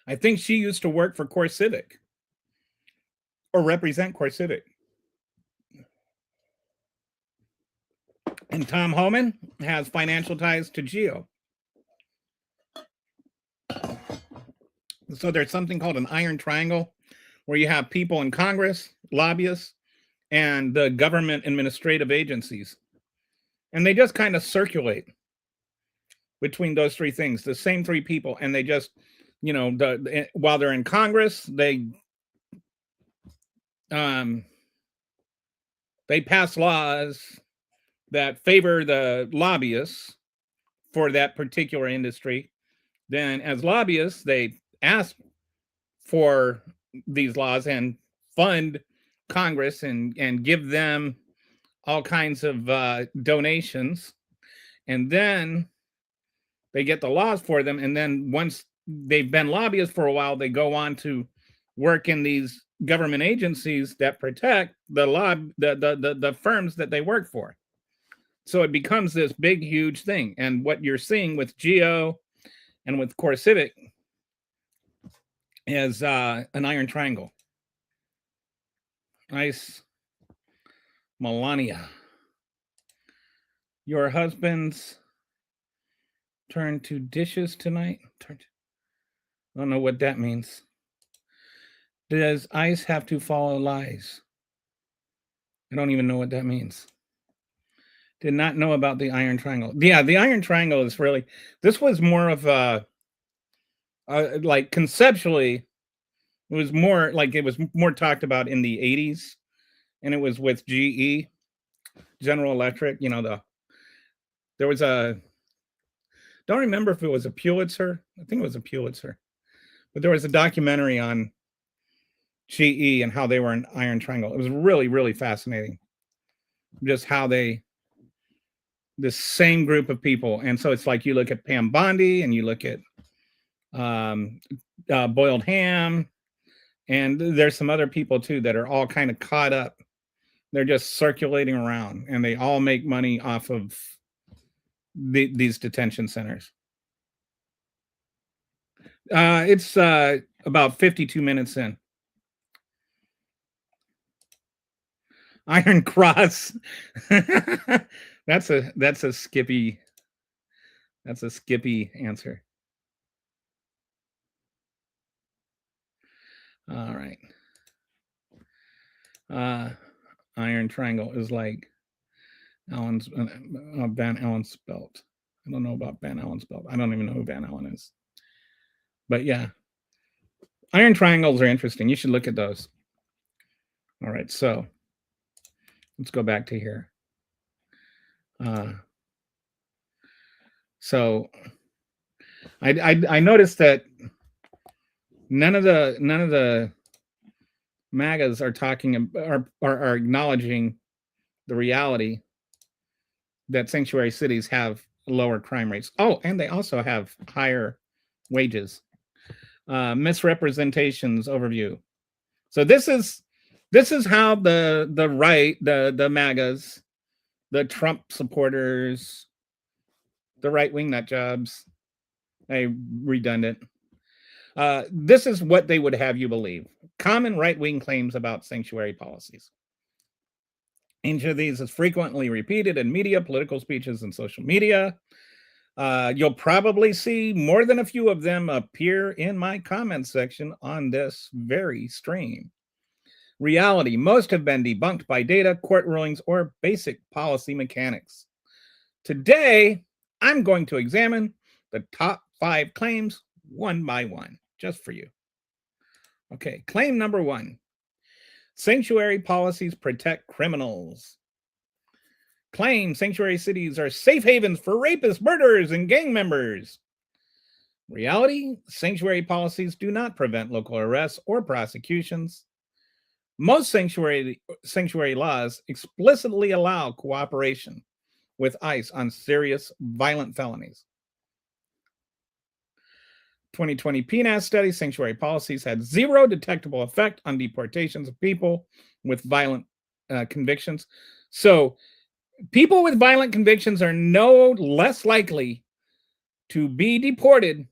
S2: I think she used to work for CoreCivic or represent CoreCivic. And Tom Homan has financial ties to Geo. So there's something called an iron triangle where you have people in Congress, lobbyists, and the government administrative agencies. And they just kind of circulate between those three things, the same three people. And they just, while they're in Congress, they pass laws that favor the lobbyists for that particular industry. Then as lobbyists, they ask for these laws and fund Congress and give them all kinds of donations. And then they get the laws for them. And then once they've been lobbyists for a while, they go on to work in these government agencies that protect the firms that they work for. So it becomes this big, huge thing. And what you're seeing with Geo and with CoreCivic is an iron triangle. Nice. Melania. Your husband's turn to dishes tonight? I don't know what that means. Does ICE have to follow lies? I don't even know what that means. Did not know about the iron triangle. Yeah, the iron triangle is really, this was more of a like conceptually, it was more talked about in the 80s, and it was with GE, General Electric. There was don't remember if it was a Pulitzer. I think it was a Pulitzer, but there was a documentary on GE and how they were an iron triangle. It was really, really fascinating. Just how this same group of people. And so it's like you look at Pam Bondi and you look at Boiled Ham, and there's some other people too that are all kind of caught up. They're just circulating around, and they all make money off of these detention centers. It's about 52 minutes in. Iron Cross. That's a Skippy. That's a Skippy answer. All right. Iron Triangle is like Allen's Van Allen's belt. I don't know about Van Allen's belt. I don't even know who Van Allen is. But yeah, iron triangles are interesting. You should look at those. All right, so let's go back to here. So I noticed that none of the MAGAs are talking are acknowledging the reality that sanctuary cities have lower crime rates. Oh, and they also have higher wages. Misrepresentations overview. So this is how the right, the MAGAs, the Trump supporters, the right-wing nut jobs, redundant. This is what they would have you believe. Common right-wing claims about sanctuary policies. Each of these is frequently repeated in media, political speeches, and social media. You'll probably see more than a few of them appear in my comment section on this very stream. Reality, most have been debunked by data, court rulings, or basic policy mechanics. Today, I'm going to examine the top 5 claims one by one, just for you. Okay, claim number 1. Sanctuary policies protect criminals. Claim sanctuary cities are safe havens for rapists, murderers, and gang members. Reality, sanctuary policies do not prevent local arrests or prosecutions. Most sanctuary laws explicitly allow cooperation with ICE on serious violent felonies. 2020 PNAS study, sanctuary policies had zero detectable effect on deportations of people with violent convictions. So people with violent convictions are no less likely to be deported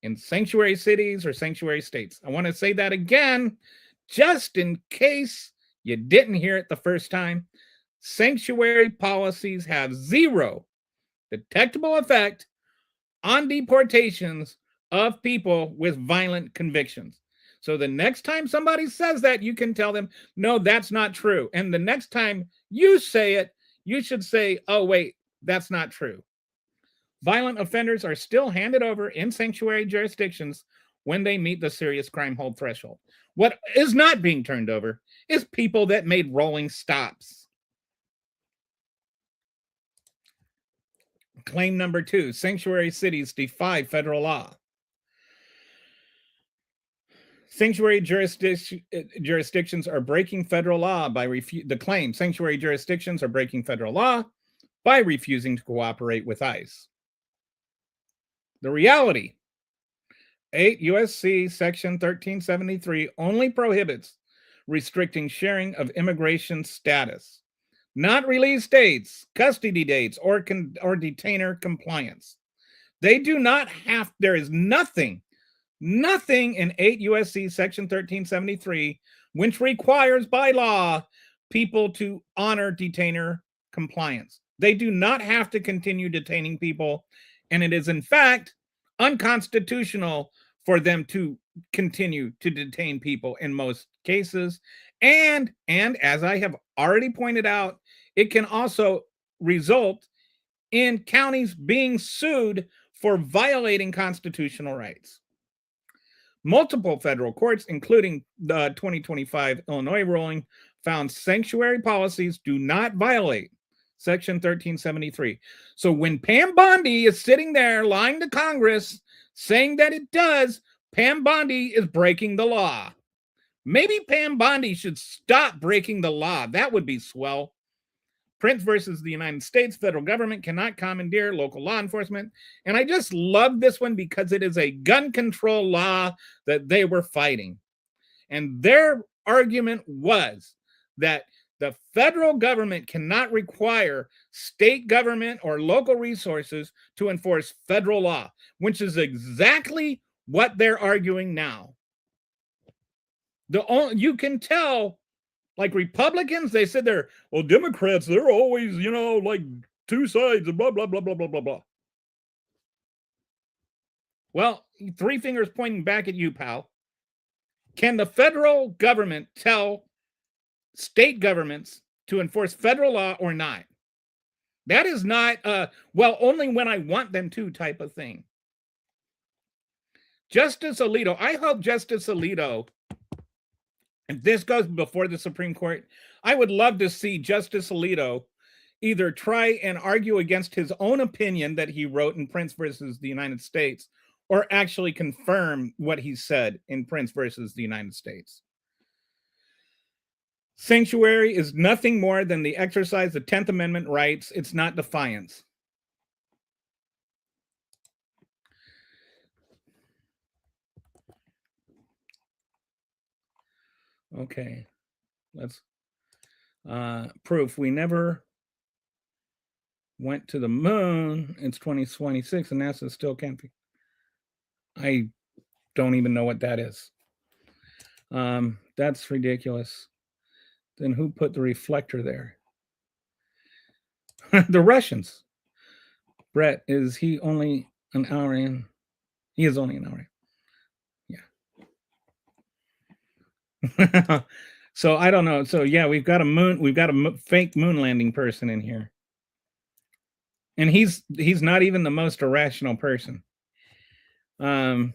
S2: in sanctuary cities or sanctuary states. I want to say that again, just in case you didn't hear it the first time. Sanctuary policies have zero detectable effect on deportations of people with violent convictions. So the next time somebody says that, you can tell them, no, that's not true. And the next time you say it, you should say, oh, wait, that's not true. Violent offenders are still handed over in sanctuary jurisdictions when they meet the serious crime hold threshold. What is not being turned over is people that made rolling stops. Claim number 2, sanctuary cities defy federal law. Sanctuary jurisdictions are breaking federal law by the claim sanctuary jurisdictions are breaking federal law by refusing to cooperate with ICE. The reality, 8 U.S.C. Section 1373 only prohibits restricting sharing of immigration status, not release dates, custody dates, or detainer compliance. They do not have, there is nothing in 8 U.S.C. Section 1373 which requires by law people to honor detainer compliance. They do not have to continue detaining people, and it is in fact unconstitutional for them to continue to detain people in most cases. And as I have already pointed out, it can also result in counties being sued for violating constitutional rights. Multiple federal courts, including the 2025 Illinois ruling, found sanctuary policies do not violate Section 1373. So when Pam Bondi is sitting there lying to Congress saying that it does, Pam Bondi is breaking the law. Maybe Pam Bondi should stop breaking the law. That would be swell. Prince versus the United States, federal government cannot commandeer local law enforcement. And I just love this one because it is a gun control law that they were fighting. And their argument was that the federal government cannot require state government or local resources to enforce federal law, which is exactly what they're arguing now. You can tell, like Republicans, they said Democrats, they're always, like two sides and blah, blah, blah, blah, blah, blah, blah. Well, 3 fingers pointing back at you, pal. Can the federal government tell state governments to enforce federal law or not? That is not, only when I want them to type of thing. Justice Alito, I hope Justice Alito, if this goes before the Supreme Court, I would love to see Justice Alito either try and argue against his own opinion that he wrote in Prince versus the United States, or actually confirm what he said in Prince versus the United States. Sanctuary is nothing more than the exercise of 10th Amendment rights. It's not defiance. Okay, let's proof. We never went to the moon. It's 2026 and NASA still can't be. I don't even know what that is. That's ridiculous. Then who put the reflector there? The Russians. Brett, is he only an hour in? He is only an hour in. Yeah. So I don't know. So yeah, we've got a fake moon landing person in here. And he's not even the most irrational person. All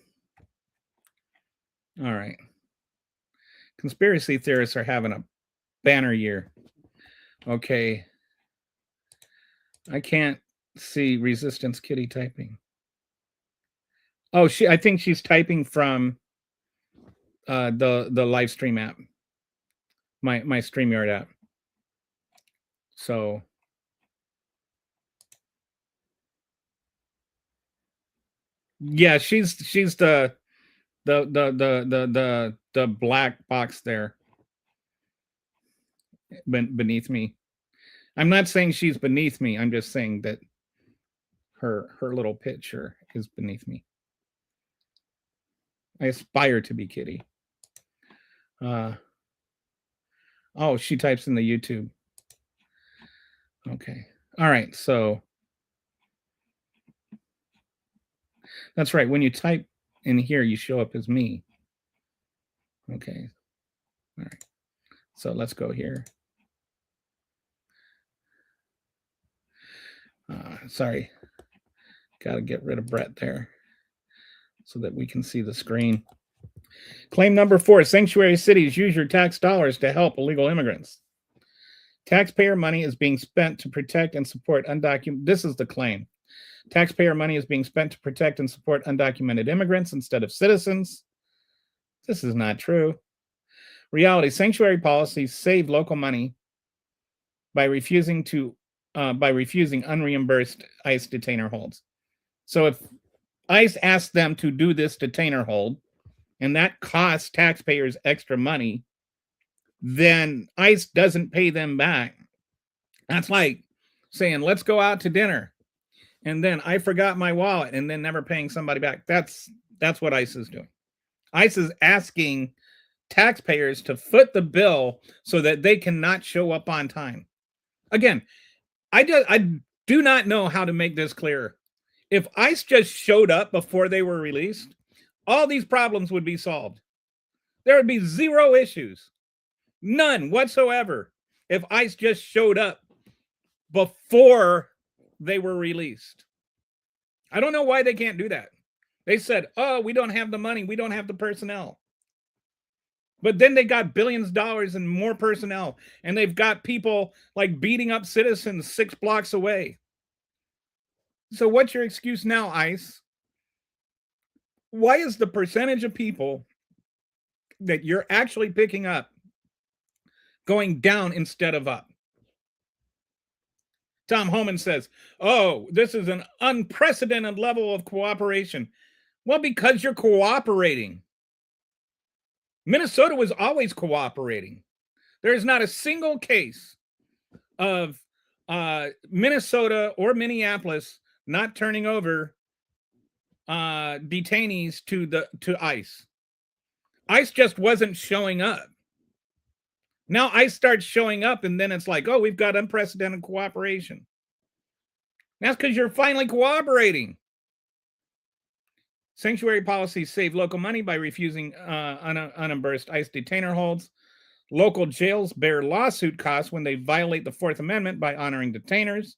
S2: right. Conspiracy theorists are having a banner year. Okay. I can't see Resistance Kitty typing. Oh, I think she's typing from the live stream app. My StreamYard app. So yeah, she's the black box there beneath me. I'm not saying she's beneath me. I'm just saying that her little picture is beneath me. I aspire to be Kitty. Oh, she types in the YouTube. Okay. All right. So that's right. When you type in here, you show up as me. Okay. All right. So let's go here. Sorry. Got to get rid of Brett there so that we can see the screen. Claim number 4, sanctuary cities use your tax dollars to help illegal immigrants. Taxpayer money is being spent to protect and support undocumented. This is the claim. Taxpayer money is being spent to protect and support undocumented immigrants instead of citizens. This is not true. Reality, sanctuary policies save local money by refusing unreimbursed ICE detainer holds. So if ICE asks them to do this detainer hold, and that costs taxpayers extra money, then ICE doesn't pay them back. That's like saying, let's go out to dinner, and then I forgot my wallet, and then never paying somebody back. That's what ICE is doing. ICE is asking taxpayers to foot the bill so that they cannot show up on time. Again, I do not know how to make this clearer. If ICE just showed up before they were released, all these problems would be solved. There would be zero issues. None whatsoever if ICE just showed up before they were released. I don't know why they can't do that. They said, oh, we don't have the money. We don't have the personnel. But then they got billions of dollars and more personnel. And they've got people like beating up citizens 6 blocks away. So what's your excuse now, ICE? Why is the percentage of people that you're actually picking up going down instead of up? Tom Homan says, oh, this is an unprecedented level of cooperation. Well, because you're cooperating. Minnesota was always cooperating. There is not a single case of Minnesota or Minneapolis not turning over detainees to ICE. ICE just wasn't showing up. Now ICE starts showing up, and then it's like, oh, we've got unprecedented cooperation. That's because you're finally cooperating. Sanctuary policies save local money by refusing unreimbursed ICE detainer holds. Local jails bear lawsuit costs when they violate the 4th Amendment by honoring detainers.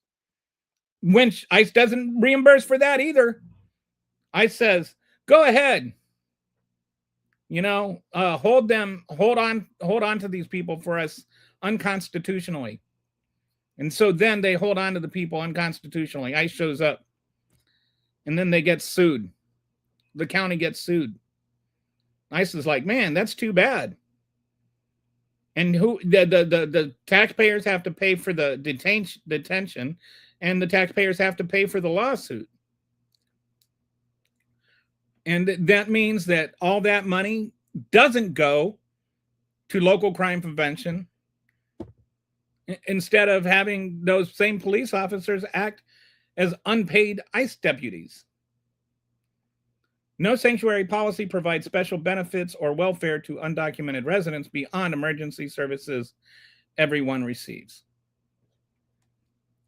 S2: When ICE doesn't reimburse for that either. ICE says, go ahead. Hold on to these people for us unconstitutionally. And so then they hold on to the people unconstitutionally. ICE shows up. And then they get sued. The county gets sued. ICE is like, man, that's too bad. And the taxpayers have to pay for the detention, and the taxpayers have to pay for the lawsuit. And that means that all that money doesn't go to local crime prevention, instead of having those same police officers act as unpaid ICE deputies. No sanctuary policy provides special benefits or welfare to undocumented residents beyond emergency services everyone receives.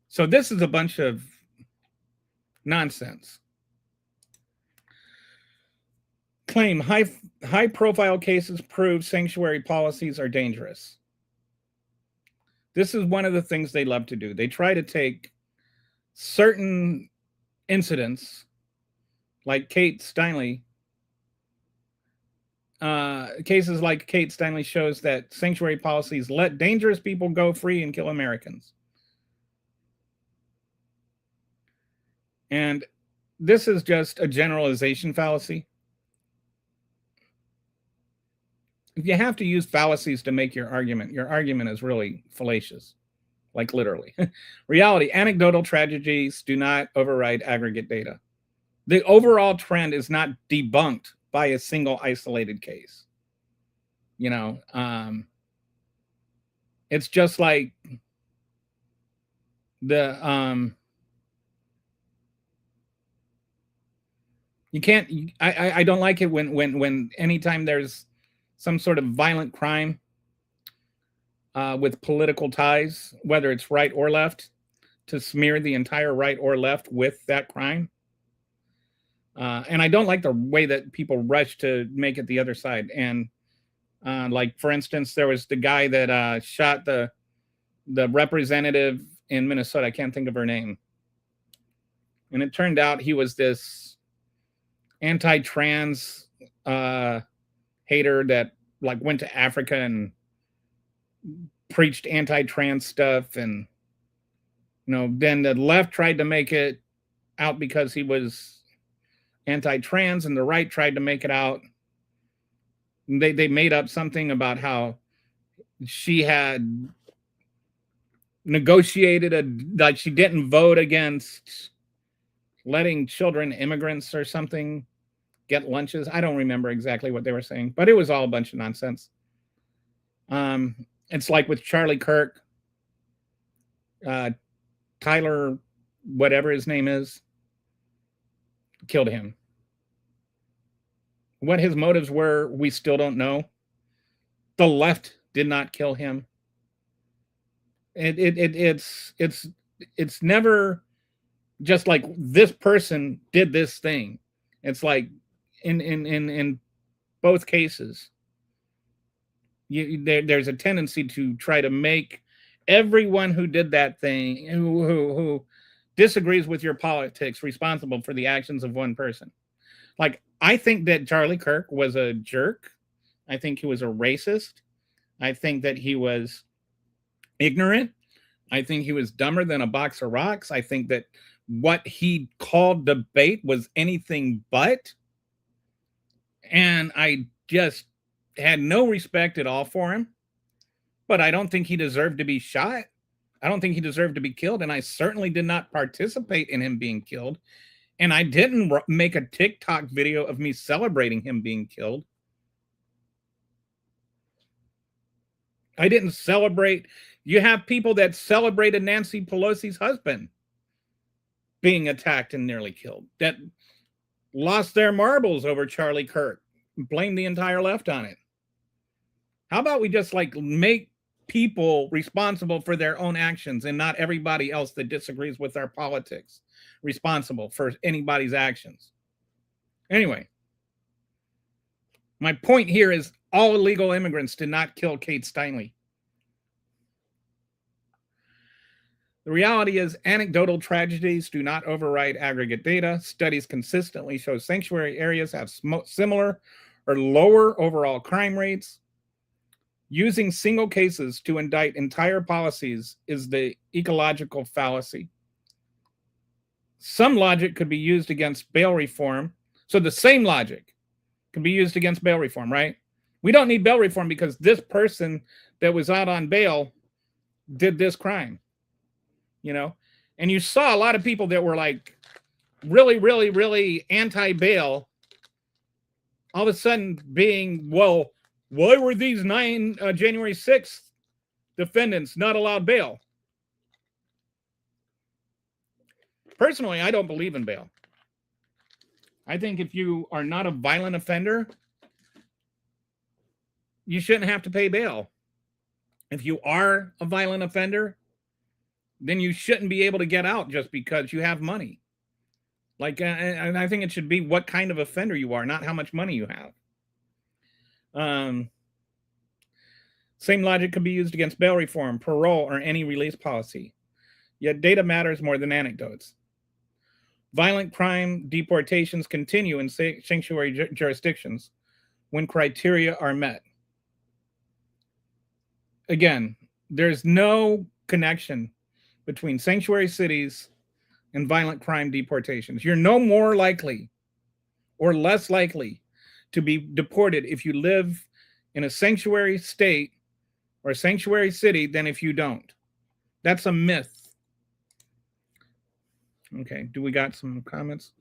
S2: So this is a bunch of nonsense. Claim high profile cases prove sanctuary policies are dangerous. This is one of the things they love to do. They try to take certain incidents like Kate Steinle cases like Kate Steinle shows that sanctuary policies let dangerous people go free and kill Americans. And this is just a generalization fallacy. If you have to use fallacies to make your argument is really fallacious, like literally. Reality, anecdotal tragedies do not override aggregate data. The overall trend is not debunked by a single isolated case. You know, it's just like the you can't. I don't like it when anytime there's some sort of violent crime with political ties, whether it's right or left, to smear the entire right or left with that crime. And I don't like the way that people rush to make it the other side. And like, for instance, there was the guy that shot the representative in Minnesota. I can't think of her name. And it turned out he was this anti-trans hater that like went to Africa and preached anti-trans stuff. And, you know, then the left tried to make it out because he was anti-trans, and the right tried to make it out. They made up something about how she had negotiated like she didn't vote against letting children, immigrants or something, get lunches. I don't remember exactly what they were saying, but it was all a bunch of nonsense. It's like with Charlie Kirk, Tyler, whatever his name is, killed him. What his motives were, we still don't know. The left did not kill him. It's never just like this person did this thing. It's like in both cases, there's a tendency to try to make everyone who did that thing, who disagrees with your politics, responsible for the actions of one person. Like, I think that Charlie Kirk was a jerk. I think he was a racist. I think that he was ignorant. I think he was dumber than a box of rocks. I think that what he called debate was anything but. And I just had no respect at all for him. But I don't think he deserved to be shot. I don't think he deserved to be killed. And I certainly did not participate in him being killed. And I didn't make a TikTok video of me celebrating him being killed. I didn't celebrate. You have people that celebrated Nancy Pelosi's husband being attacked and nearly killed, that lost their marbles over Charlie Kirk, blamed the entire left on it. How about we just like make people responsible for their own actions and not everybody else that disagrees with our politics responsible for anybody's actions? Anyway, my point here is all illegal immigrants did not kill Kate Steinle. The reality is anecdotal tragedies do not override aggregate data. Studies consistently show sanctuary areas have similar or lower overall crime rates. Using single cases to indict entire policies is the ecological fallacy. Some logic could be used against bail reform. So the same logic can be used against bail reform, right? We don't need bail reform because this person that was out on bail did this crime, you know? And you saw a lot of people that were like really, really, really anti-bail all of a sudden being, well, why were these 9 January 6th defendants not allowed bail? Personally, I don't believe in bail. I think if you are not a violent offender, you shouldn't have to pay bail. If you are a violent offender, then you shouldn't be able to get out just because you have money. Like, and I think it should be what kind of offender you are, not how much money you have. Same logic could be used against bail reform, parole, or any release policy. Yet data matters more than anecdotes. Violent crime deportations continue in sanctuary jurisdictions, when criteria are met. Again, there's no connection between sanctuary cities and violent crime deportations. You're no more likely or less likely to be deported if you live in a sanctuary state or a sanctuary city than if you don't. That's a myth. Okay, do we got some comments?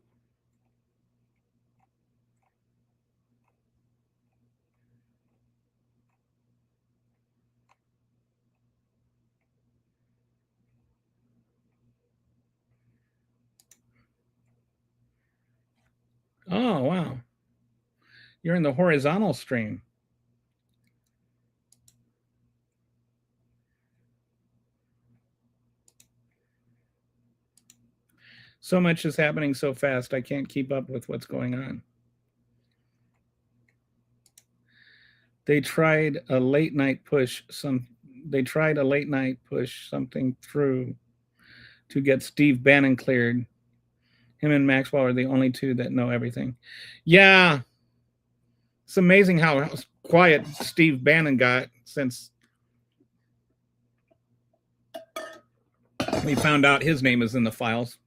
S2: Oh, wow. You're in the horizontal stream. So much is happening so fast, I can't keep up with what's going on. They tried a late night push something through to get Steve Bannon cleared. Him and Maxwell are the only two that know everything. Yeah. It's amazing how quiet Steve Bannon got since we found out his name is in the files.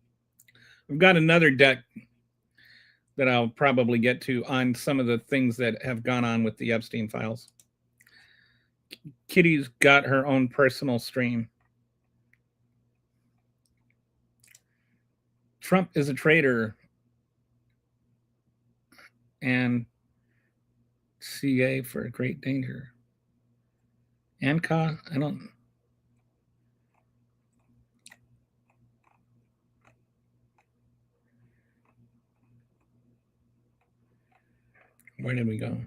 S2: We've got another deck that I'll probably get to on some of the things that have gone on with the Epstein files. Kitty's got her own personal stream. Trump is a traitor. And CA for a great danger. ANCA, I don't. Where did we go?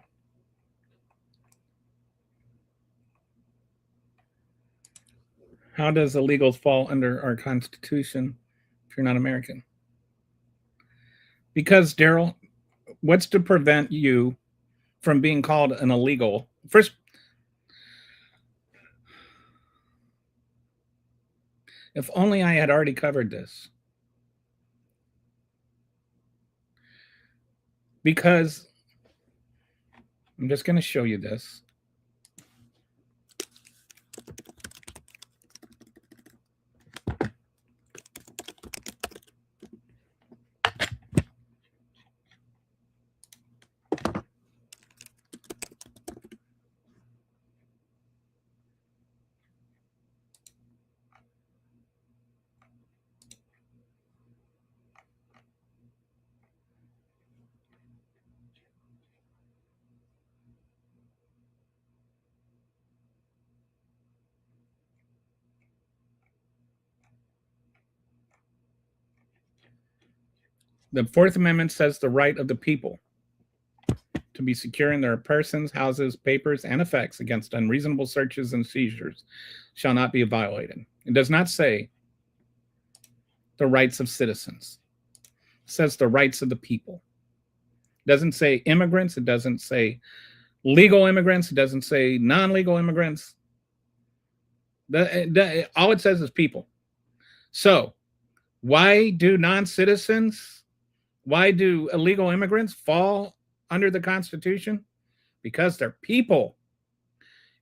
S2: How does illegals fall under our Constitution if you're not American? Because, Daryl, what's to prevent you from being called an illegal? First, if only I had already covered this. Because I'm just going to show you this. The Fourth Amendment says the right of the people to be secure in their persons, houses, papers, and effects against unreasonable searches and seizures shall not be violated. It does not say the rights of citizens. It says the rights of the people. It doesn't say immigrants. It doesn't say legal immigrants. It doesn't say non-legal immigrants. All it says is people. So why do non-citizens, why do illegal immigrants fall under the Constitution? Because they're people.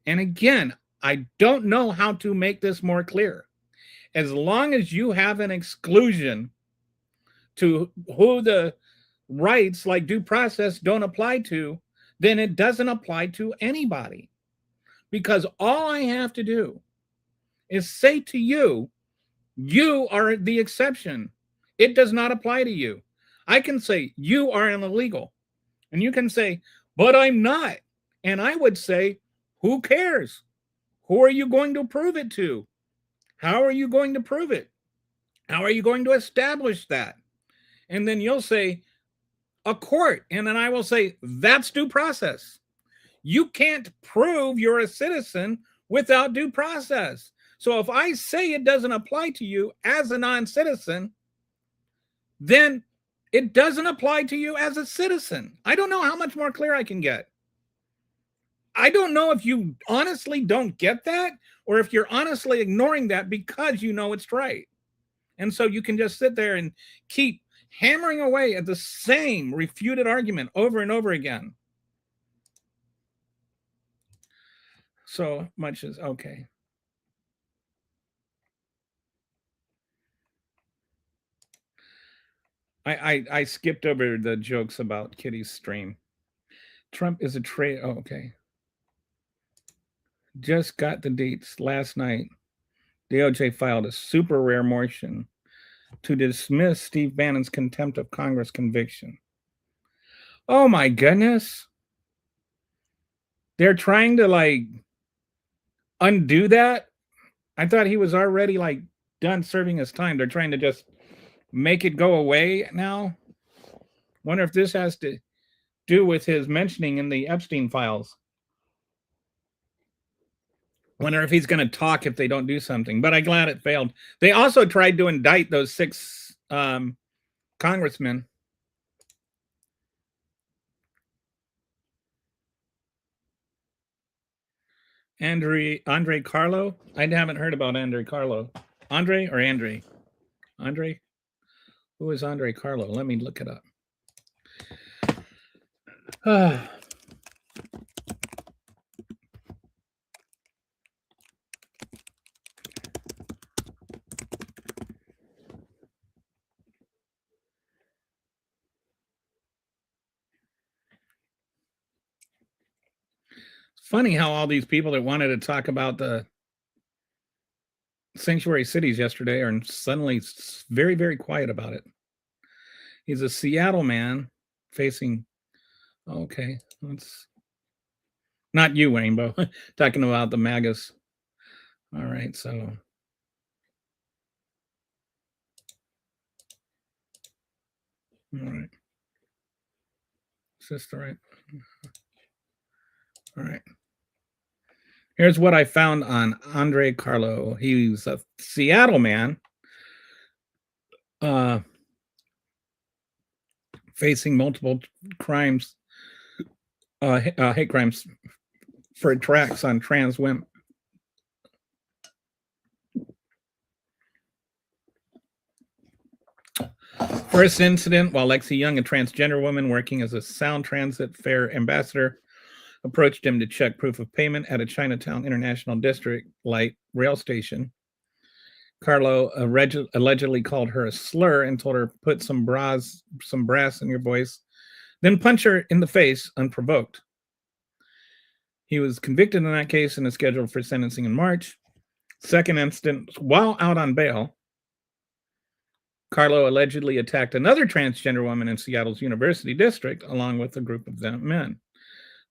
S2: And again, I don't know how to make this more clear. As long as you have an exclusion to who the rights like due process don't apply to, then it doesn't apply to anybody. Because all I have to do is say to you, you are the exception. It does not apply to you. I can say you are an illegal. And you can say, but I'm not. And I would say, who cares? Who are you going to prove it to? How are you going to prove it? How are you going to establish that? And then you'll say, a court. And then I will say, that's due process. You can't prove you're a citizen without due process. So if I say it doesn't apply to you as a non-citizen, then it doesn't apply to you as a citizen. I don't know how much more clear I can get. I don't know if you honestly don't get that or if you're honestly ignoring that because you know it's right. And so you can just sit there and keep hammering away at the same refuted argument over and over again. So much as okay. I skipped over the jokes about Kitty's stream. Trump is a traitor. Oh, okay. Just got the dates last night. DOJ filed a super rare motion to dismiss Steve Bannon's contempt of Congress conviction. Oh my goodness. They're trying to like undo that. I thought he was already like done serving his time. They're trying to just make it go away now. Wonder if this has to do with his mentioning in the Epstein files. Wonder if he's going to talk if they don't do something, but I'm glad it failed. They also tried to indict those 6 congressmen. Andre Carlo. I haven't heard about Andre Carlo. Andre or Andre? Andre? Who is Andre Carlo? Let me look it up. Funny how all these people that wanted to talk about the sanctuary cities yesterday are suddenly very, very quiet about it. He's a Seattle man facing. Okay, that's not you, Rainbow. Talking about the MAGAs. All right, so. All right. Is this the right? All right. Here's what I found on Andre Carlo. He's a Seattle man facing multiple crimes, hate crimes for attacks on trans women. First incident while Lexi Young, a transgender woman working as a Sound Transit Fair ambassador, approached him to check proof of payment at a Chinatown International District light rail station. Carlo allegedly called her a slur and told her, put some brass in your voice, then punch her in the face unprovoked. He was convicted in that case and is scheduled for sentencing in March. Second instance, while out on bail, Carlo allegedly attacked another transgender woman in Seattle's University District along with a group of men.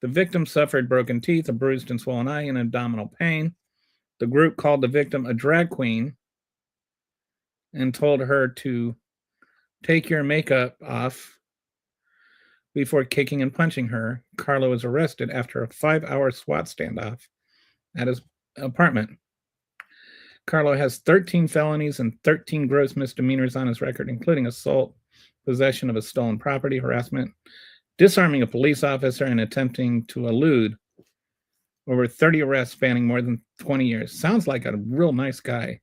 S2: The victim suffered broken teeth, a bruised and swollen eye, and abdominal pain. The group called the victim a drag queen and told her to take your makeup off before kicking and punching her. Carlo was arrested after a 5-hour SWAT standoff at his apartment. Carlo has 13 felonies and 13 gross misdemeanors on his record, including assault, possession of a stolen property, harassment, disarming a police officer, and attempting to elude. Over 30 arrests spanning more than 20 years. Sounds like a real nice guy.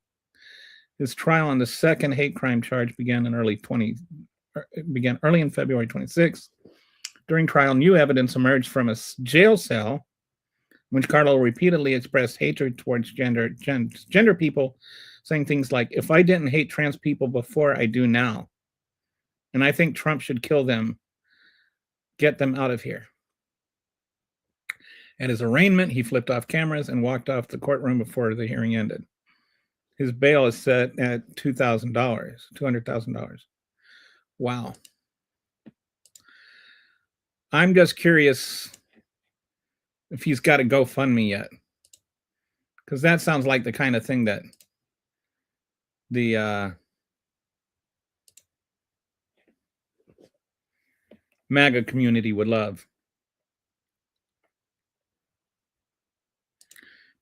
S2: His trial on the second hate crime charge began early in February 26. During trial, new evidence emerged from a jail cell in which Carlo repeatedly expressed hatred towards gender people, saying things like, if I didn't hate trans people before, I do now. And I think Trump should kill them. Get them out of here. At his arraignment, he flipped off cameras and walked off the courtroom before the hearing ended. His bail is set at $200,000. Wow. I'm just curious if he's got a GoFundMe yet. Because that sounds like the kind of thing that the MAGA community would love.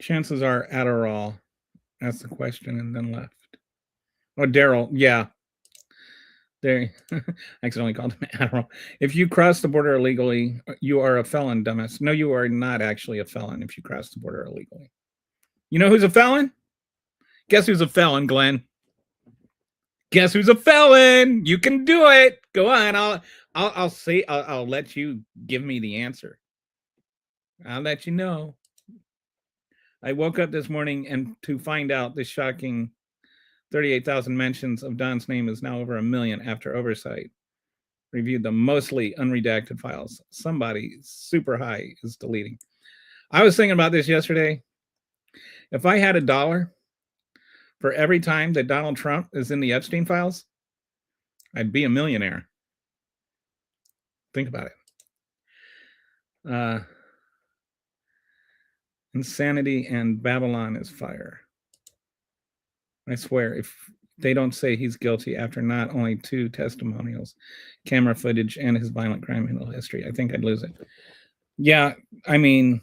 S2: Chances are Adderall. That's the question, and then left. Oh, Daryl. Yeah. There. I accidentally called him Adderall. If you cross the border illegally, you are a felon, dumbass. No, you are not actually a felon if you cross the border illegally. You know who's a felon? Guess who's a felon, Glenn? Guess who's a felon? You can do it. Go on. I'll let you give me the answer. I'll let you know. I woke up this morning and to find out the shocking 38,000 mentions of Don's name is now over 1 million after oversight. Reviewed the mostly unredacted files. Somebody super high is deleting. I was thinking about this yesterday. If I had $1 for every time that Donald Trump is in the Epstein files, I'd be a millionaire. Think about it. Insanity and Babylon is fire. I swear, if they don't say he's guilty after not only 2 testimonials, camera footage, and his violent crime history, I think I'd lose it. Yeah, I mean,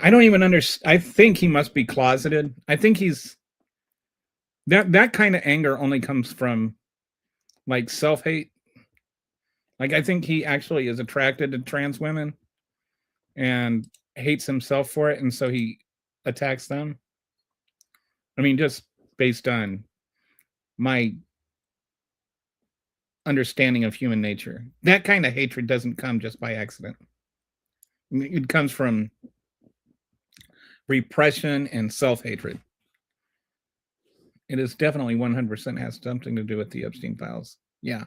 S2: I don't even understand. I think he must be closeted. I think he's that kind of anger only comes from like self-hate. Like, I think he actually is attracted to trans women and hates himself for it, and so he attacks them. I mean, just based on my understanding of human nature, that kind of hatred doesn't come just by accident. It comes from repression and self-hatred. It is definitely 100% has something to do with the Epstein files. Yeah.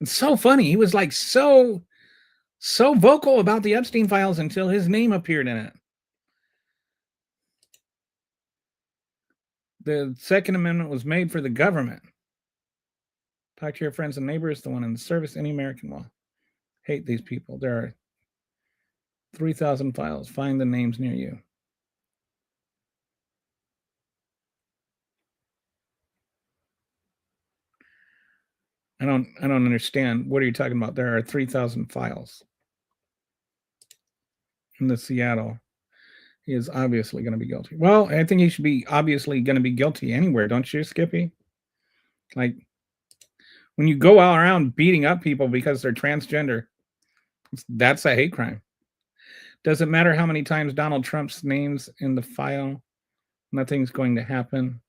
S2: It's so funny. He was like so vocal about the Epstein files until his name appeared in it. The Second Amendment was made for the government. Talk to your friends and neighbors, the one in the service, any American will hate these people. There are 3,000 files. Find the names near you. I don't understand. What are you talking about? There are 3,000 files. In the Seattle, he is obviously going to be guilty. Well, I think he should be obviously going to be guilty anywhere, don't you, Skippy? Like, when you go all around beating up people because they're transgender, that's a hate crime. Does it matter how many times Donald Trump's name's in the file? Nothing's going to happen.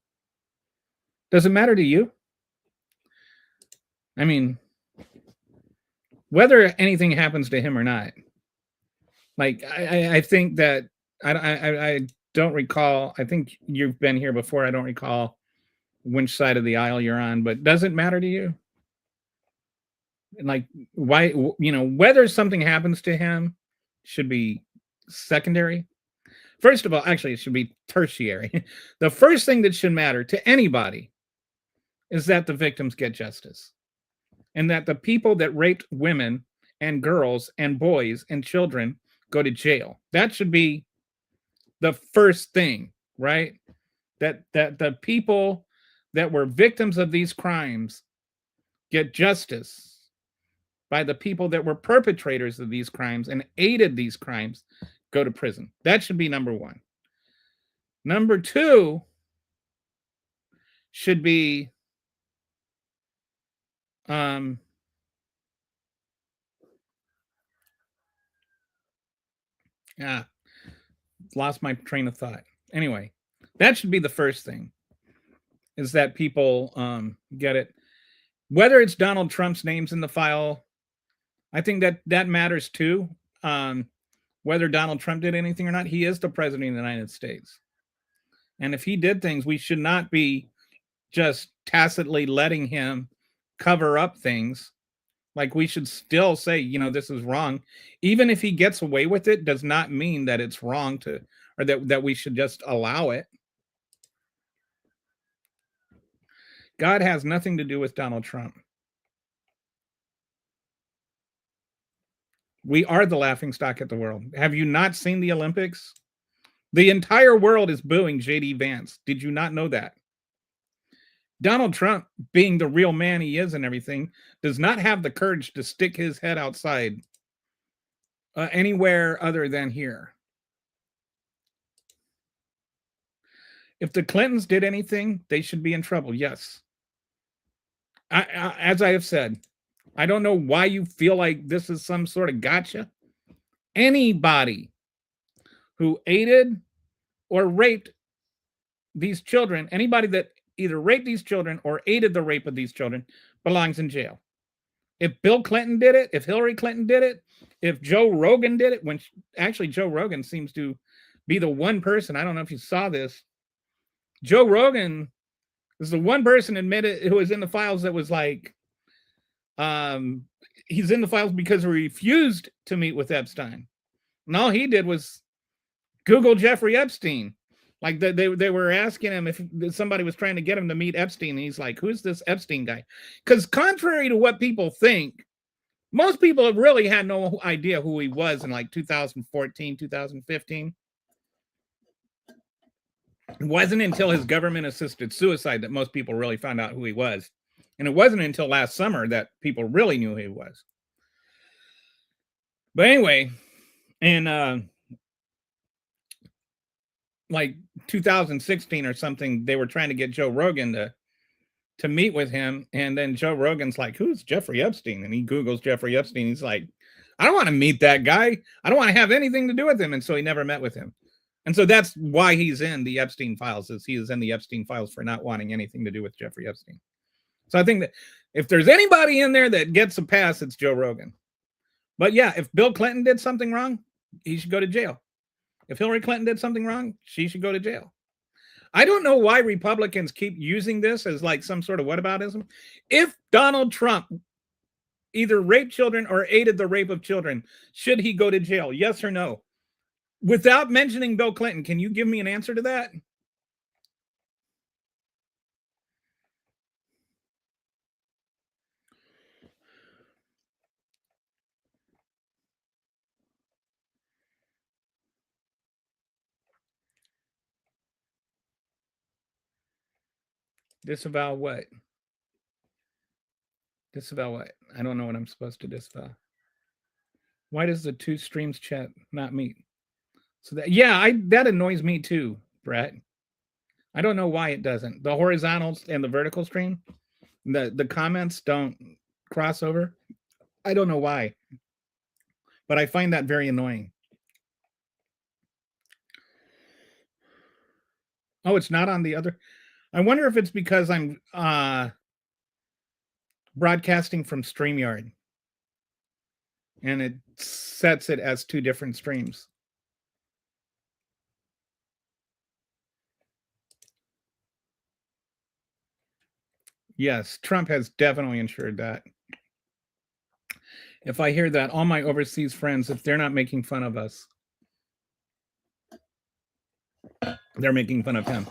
S2: Does it matter to you? I mean, whether anything happens to him or not, like, I think that I don't recall. I think you've been here before. I don't recall which side of the aisle you're on, but does it matter to you? Like, why, whether something happens to him should be secondary. First of all, actually, it should be tertiary. The first thing that should matter to anybody is that the victims get justice. And that the people that raped women and girls and boys and children go to jail. That should be the first thing, right? That the people that were victims of these crimes get justice by the people that were perpetrators of these crimes and aided these crimes go to prison. That should be number one. Number two should be lost my train of thought. Anyway, that should be the first thing, is that people get it. Whether it's Donald Trump's name's in the file, I think that matters too. Whether Donald Trump did anything or not, he is the president of the United States. And if he did things, we should not be just tacitly letting him cover up things. Like, we should still say, this is wrong. Even if he gets away with it, does not mean that it's wrong or that we should just allow it. God has nothing to do with Donald Trump. We are the laughingstock at the world. Have you not seen the Olympics? The entire world is booing J.D. Vance. Did you not know that? Donald Trump, being the real man he is and everything, does not have the courage to stick his head outside anywhere other than here. If the Clintons did anything, they should be in trouble. Yes. As I have said, I don't know why you feel like this is some sort of gotcha. Anybody who aided or raped these children, anybody that either raped these children or aided the rape of these children, belongs in jail. If Bill Clinton did it, if Hillary Clinton did it, if Joe Rogan did it, actually Joe Rogan seems to be the one person, I don't know if you saw this. Joe Rogan is the one person admitted who was in the files that was like, he's in the files because he refused to meet with Epstein. And all he did was Google Jeffrey Epstein. Like they were asking him if somebody was trying to get him to meet Epstein. And he's like, who's this Epstein guy? Because contrary to what people think, most people really had no idea who he was in like 2014, 2015. It wasn't until his government-assisted suicide that most people really found out who he was. And it wasn't until last summer that people really knew who he was. But anyway, in like 2016 or something, they were trying to get Joe Rogan to meet with him. And then Joe Rogan's like, who's Jeffrey Epstein? And he Googles Jeffrey Epstein. He's like, I don't want to meet that guy. I don't want to have anything to do with him. And so he never met with him. And so that's why he's in the Epstein files, is he is in the Epstein files for not wanting anything to do with Jeffrey Epstein. So I think that if there's anybody in there that gets a pass, it's Joe Rogan. But yeah, if Bill Clinton did something wrong, he should go to jail. If Hillary Clinton did something wrong, she should go to jail. I don't know why Republicans keep using this as like some sort of whataboutism. If Donald Trump either raped children or aided the rape of children, should he go to jail? Yes or no? Without mentioning Bill Clinton, can you give me an answer to that? Disavow what? Disavow what? I don't know what I'm supposed to disavow. Why does the two streams chat not meet? So that, yeah, that annoys me too, Brett. I don't know why it doesn't. The horizontals and the vertical stream, the comments don't cross over. I don't know why, but I find that very annoying. Oh, it's not on the other. I wonder if it's because I'm broadcasting from StreamYard and it sets it as two different streams. Yes, Trump has definitely ensured that. If I hear that, all my overseas friends, if they're not making fun of us, they're making fun of him.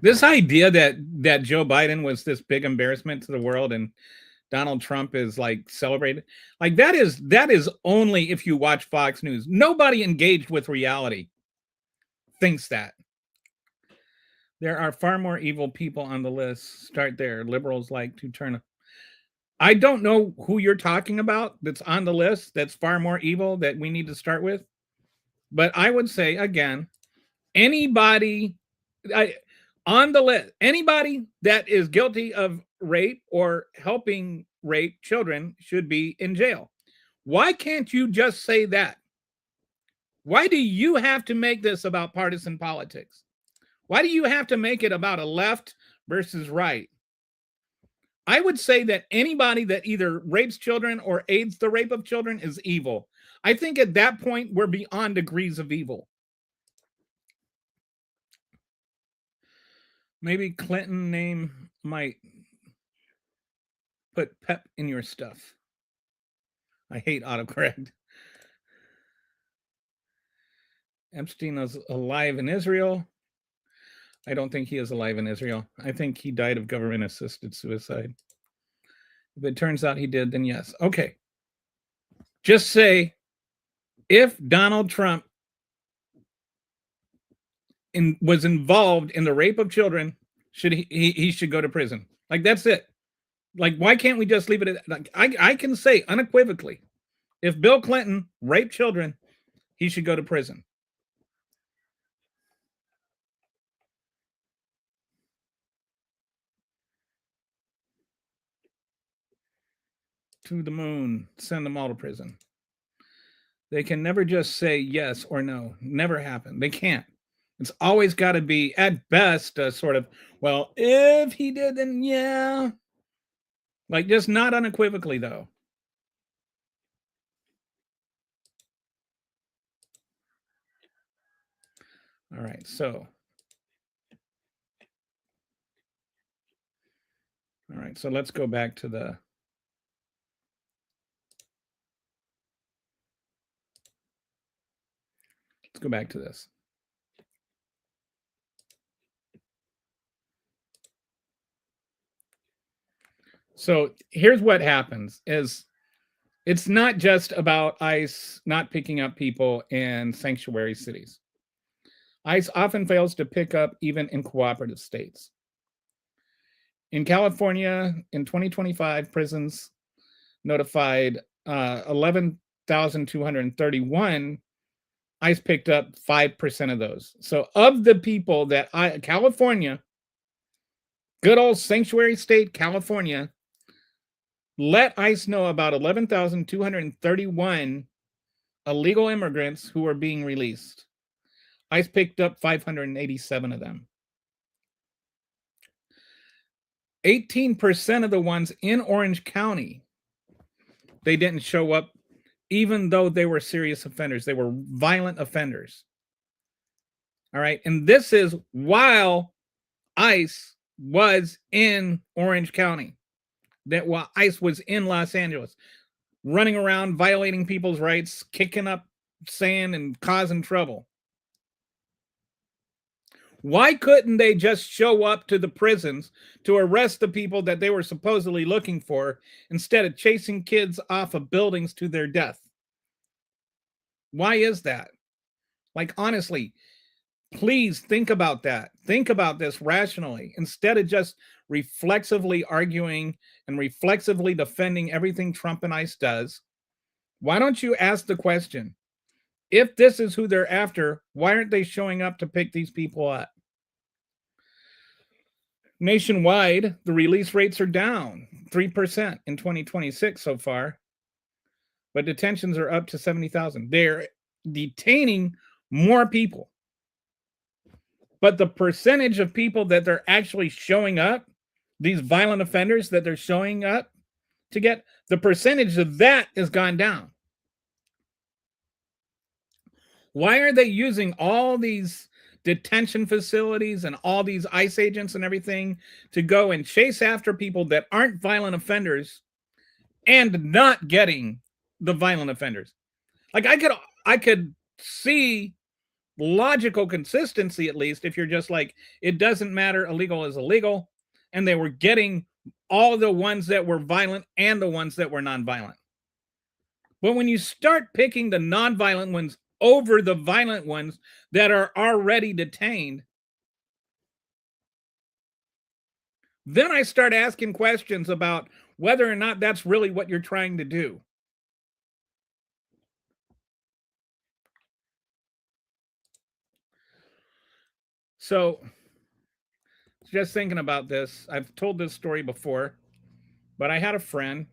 S2: This idea that Joe Biden was this big embarrassment to the world and Donald Trump is like celebrated, like that is only if you watch Fox News. Nobody engaged with reality thinks that. There are far more evil people on the list. Start there. Liberals like to turn. I don't know who you're talking about that's on the list that's far more evil that we need to start with. But I would say, again, anybody on the list, anybody that is guilty of rape or helping rape children should be in jail. Why can't you just say that? Why do you have to make this about partisan politics? Why do you have to make it about a left versus right? I would say that anybody that either rapes children or aids the rape of children is evil. I think at that point, we're beyond degrees of evil. Maybe Clinton name might put pep in your stuff. I hate autocorrect. Epstein is alive in Israel. I don't think he is alive in Israel. I think he died of government-assisted suicide. If it turns out he did, then yes. Okay. Just say, if Donald Trump was involved in the rape of children, should he should go to prison. Like, that's it. Like, why can't we just leave it at, like, I can say unequivocally, if Bill Clinton raped children, he should go to prison. To the moon, send them all to prison. They can never just say yes or no. Never happen. They can't. It's always got to be, at best, a sort of, well, if he did, then yeah. Like, just not unequivocally, though. All right, so. All right, so let's go back to the. Let's go back to this. So here's what happens is it's not just about ICE not picking up people in sanctuary cities. ICE often fails to pick up even in cooperative states. In California, in 2025, prisons notified 11,231. ICE picked up 5% of those. So of the people that California, good old sanctuary state California, let ICE know about 11,231 illegal immigrants who are being released. ICE picked up 587 of them. 18% of the ones in Orange County, they didn't show up, even though they were serious offenders. They were violent offenders. All right. And this is while ICE was in Orange County, that while ICE was in Los Angeles, running around, violating people's rights, kicking up sand and causing trouble. Why couldn't they just show up to the prisons to arrest the people that they were supposedly looking for instead of chasing kids off of buildings to their death? Why is that? Like, honestly, please think about that. Think about this rationally instead of just reflexively arguing and reflexively defending everything Trump and ICE does. Why don't you ask the question, if this is who they're after, why aren't they showing up to pick these people up? Nationwide, the release rates are down 3% in 2026 so far, but detentions are up to 70,000. They're detaining more people. But the percentage of people that they're actually showing up, these violent offenders that they're showing up to get, the percentage of that has gone down. Why are they using all these detention facilities and all these ICE agents and everything to go and chase after people that aren't violent offenders and not getting the violent offenders? Like, I could see logical consistency, at least, if you're just like, it doesn't matter, illegal is illegal, and they were getting all the ones that were violent and the ones that were non-violent. But when you start picking the non-violent ones over the violent ones that are already detained, then I start asking questions about whether or not that's really what you're trying to do. So, just thinking about this, I've told this story before, but I have a friend.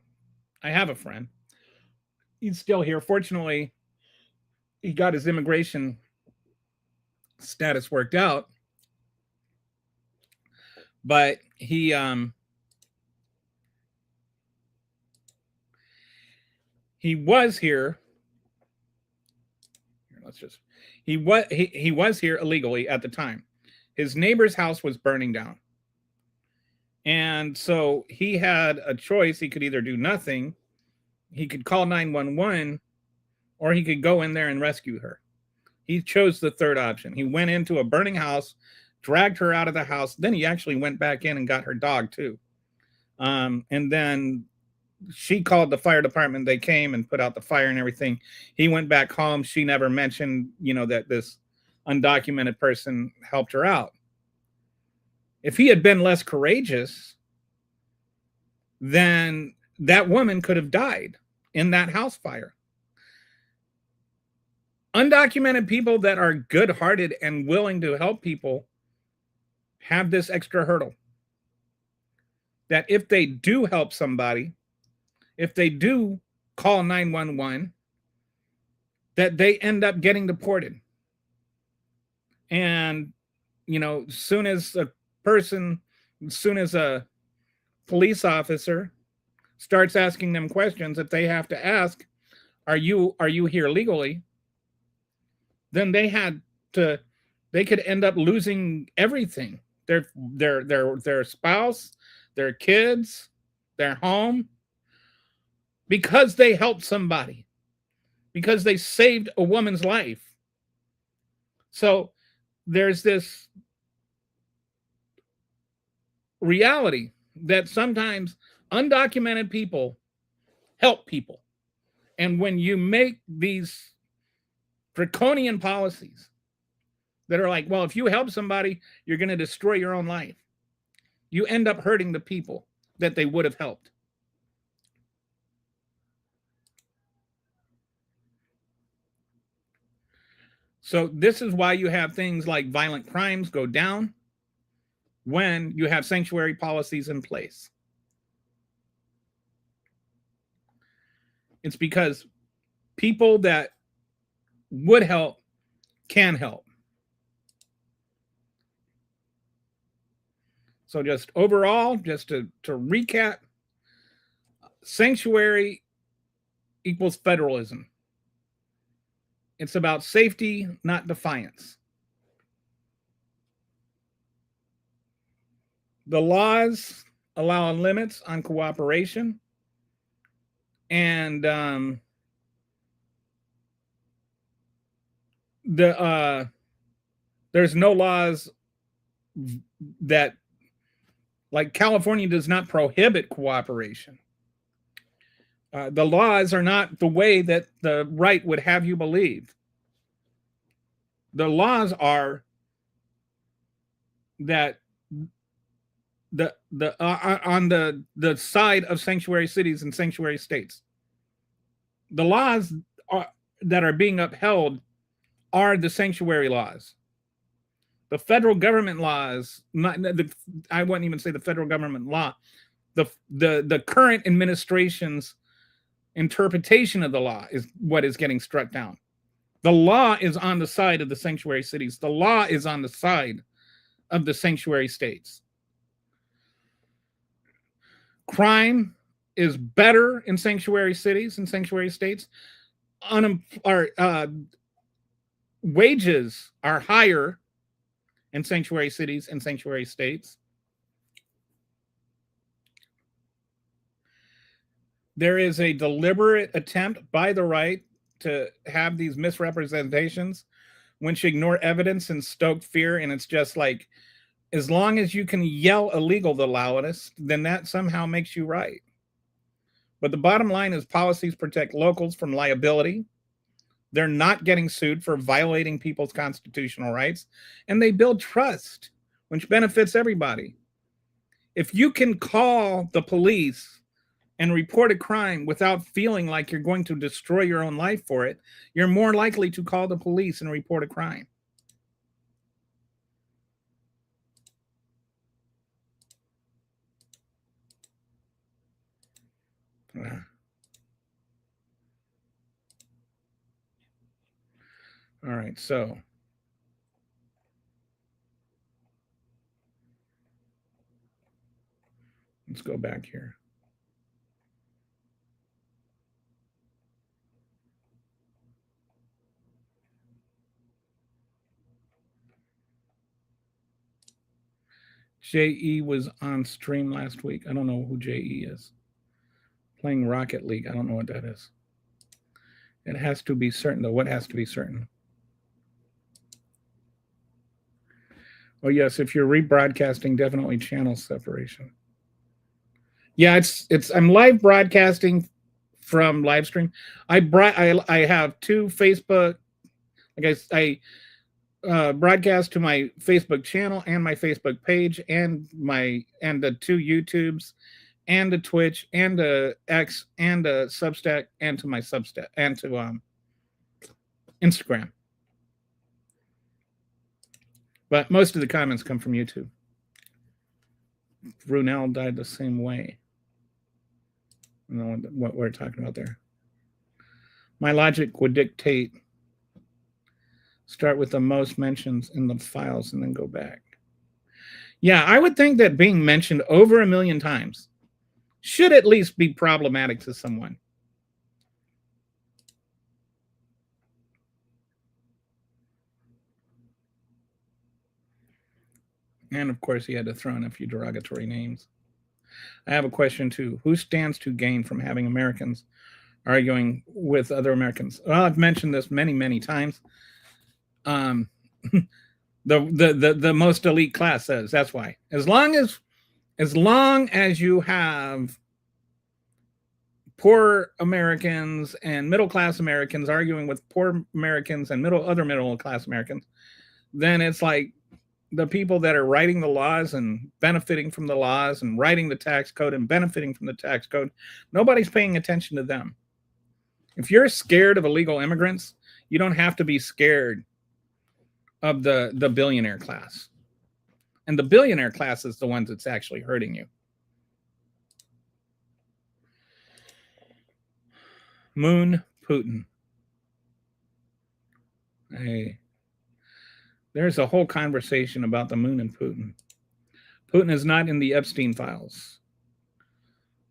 S2: He's still here. Fortunately, he got his immigration status worked out, but he was here. He was here illegally at the time. His neighbor's house was burning down. And so he had a choice. He could either do nothing, he could call 911, or he could go in there and rescue her. He chose the third option. He went into a burning house, dragged her out of the house. Then he actually went back in and got her dog too. And then she called the fire department. They came and put out the fire and everything. He went back home. She never mentioned, that this undocumented person helped her out. If he had been less courageous, then that woman could have died in that house fire. Undocumented people that are good-hearted and willing to help people have this extra hurdle. That if they do help somebody, if they do call 911, that they end up getting deported. And, as soon as a police officer starts asking them questions, if they have to ask, are you here legally? Then they had to they could end up losing everything. Their spouse, their kids, their home, because they helped somebody, because they saved a woman's life. So there's this reality that sometimes undocumented people help people. And when you make these draconian policies that are like, well, if you help somebody, you're going to destroy your own life, you end up hurting the people that they would have helped. So this is why you have things like violent crimes go down when you have sanctuary policies in place. It's because people that would help can help. So just overall, just to recap, sanctuary equals federalism. It's about safety, not defiance. The laws allow limits on cooperation, and there's no laws that, like California does not prohibit cooperation. The laws are not the way that the right would have you believe. The laws are that on the side of sanctuary cities and sanctuary states. The laws that are being upheld are the sanctuary laws. The federal government laws, I wouldn't even say the federal government law, the current administration's interpretation of the law is what is getting struck down. The law is on the side of the sanctuary cities. The law is on the side of the sanctuary states. Crime is better in sanctuary cities and sanctuary states. Wages are higher in sanctuary cities and sanctuary states. There is a deliberate attempt by the right to have these misrepresentations, which ignore evidence and stoke fear. And it's just like, as long as you can yell illegal the loudest, then that somehow makes you right. But the bottom line is policies protect locals from liability. They're not getting sued for violating people's constitutional rights, and they build trust, which benefits everybody. If you can call the police and report a crime without feeling like you're going to destroy your own life for it, you're more likely to call the police and report a crime. All right, so let's go back here. JE was on stream last week. I don't know who JE is. Playing Rocket League. I don't know what that is. It has to be certain, though. What has to be certain? Oh, yes. If you're rebroadcasting, definitely channel separation. Yeah, it's. I'm live broadcasting from live stream. I have two Facebook. I broadcast to my Facebook channel and my Facebook page and the two YouTubes and the Twitch and the X and the Substack and to my Substack and to Instagram. But most of the comments come from YouTube. Brunel died the same way. I don't know what we're talking about there. My logic would dictate start with the most mentions in the files and then go back. Yeah, I would think that being mentioned over 1 million times should at least be problematic to someone. And of course, he had to throw in a few derogatory names. I have a question too. Who stands to gain from having Americans arguing with other Americans? Well, I've mentioned this many, many times. Um, the most elite class says that's why. As long as you have poor Americans and middle class Americans arguing with poor Americans and middle class Americans, then it's like the people that are writing the laws and benefiting from the laws and writing the tax code and benefiting from the tax code, nobody's paying attention to them. If you're scared of illegal immigrants, you don't have to be scared of the billionaire class. And the billionaire class is the ones that's actually hurting you. Moon Putin. Hey. There's a whole conversation about the moon and Putin. Putin is not in the Epstein files.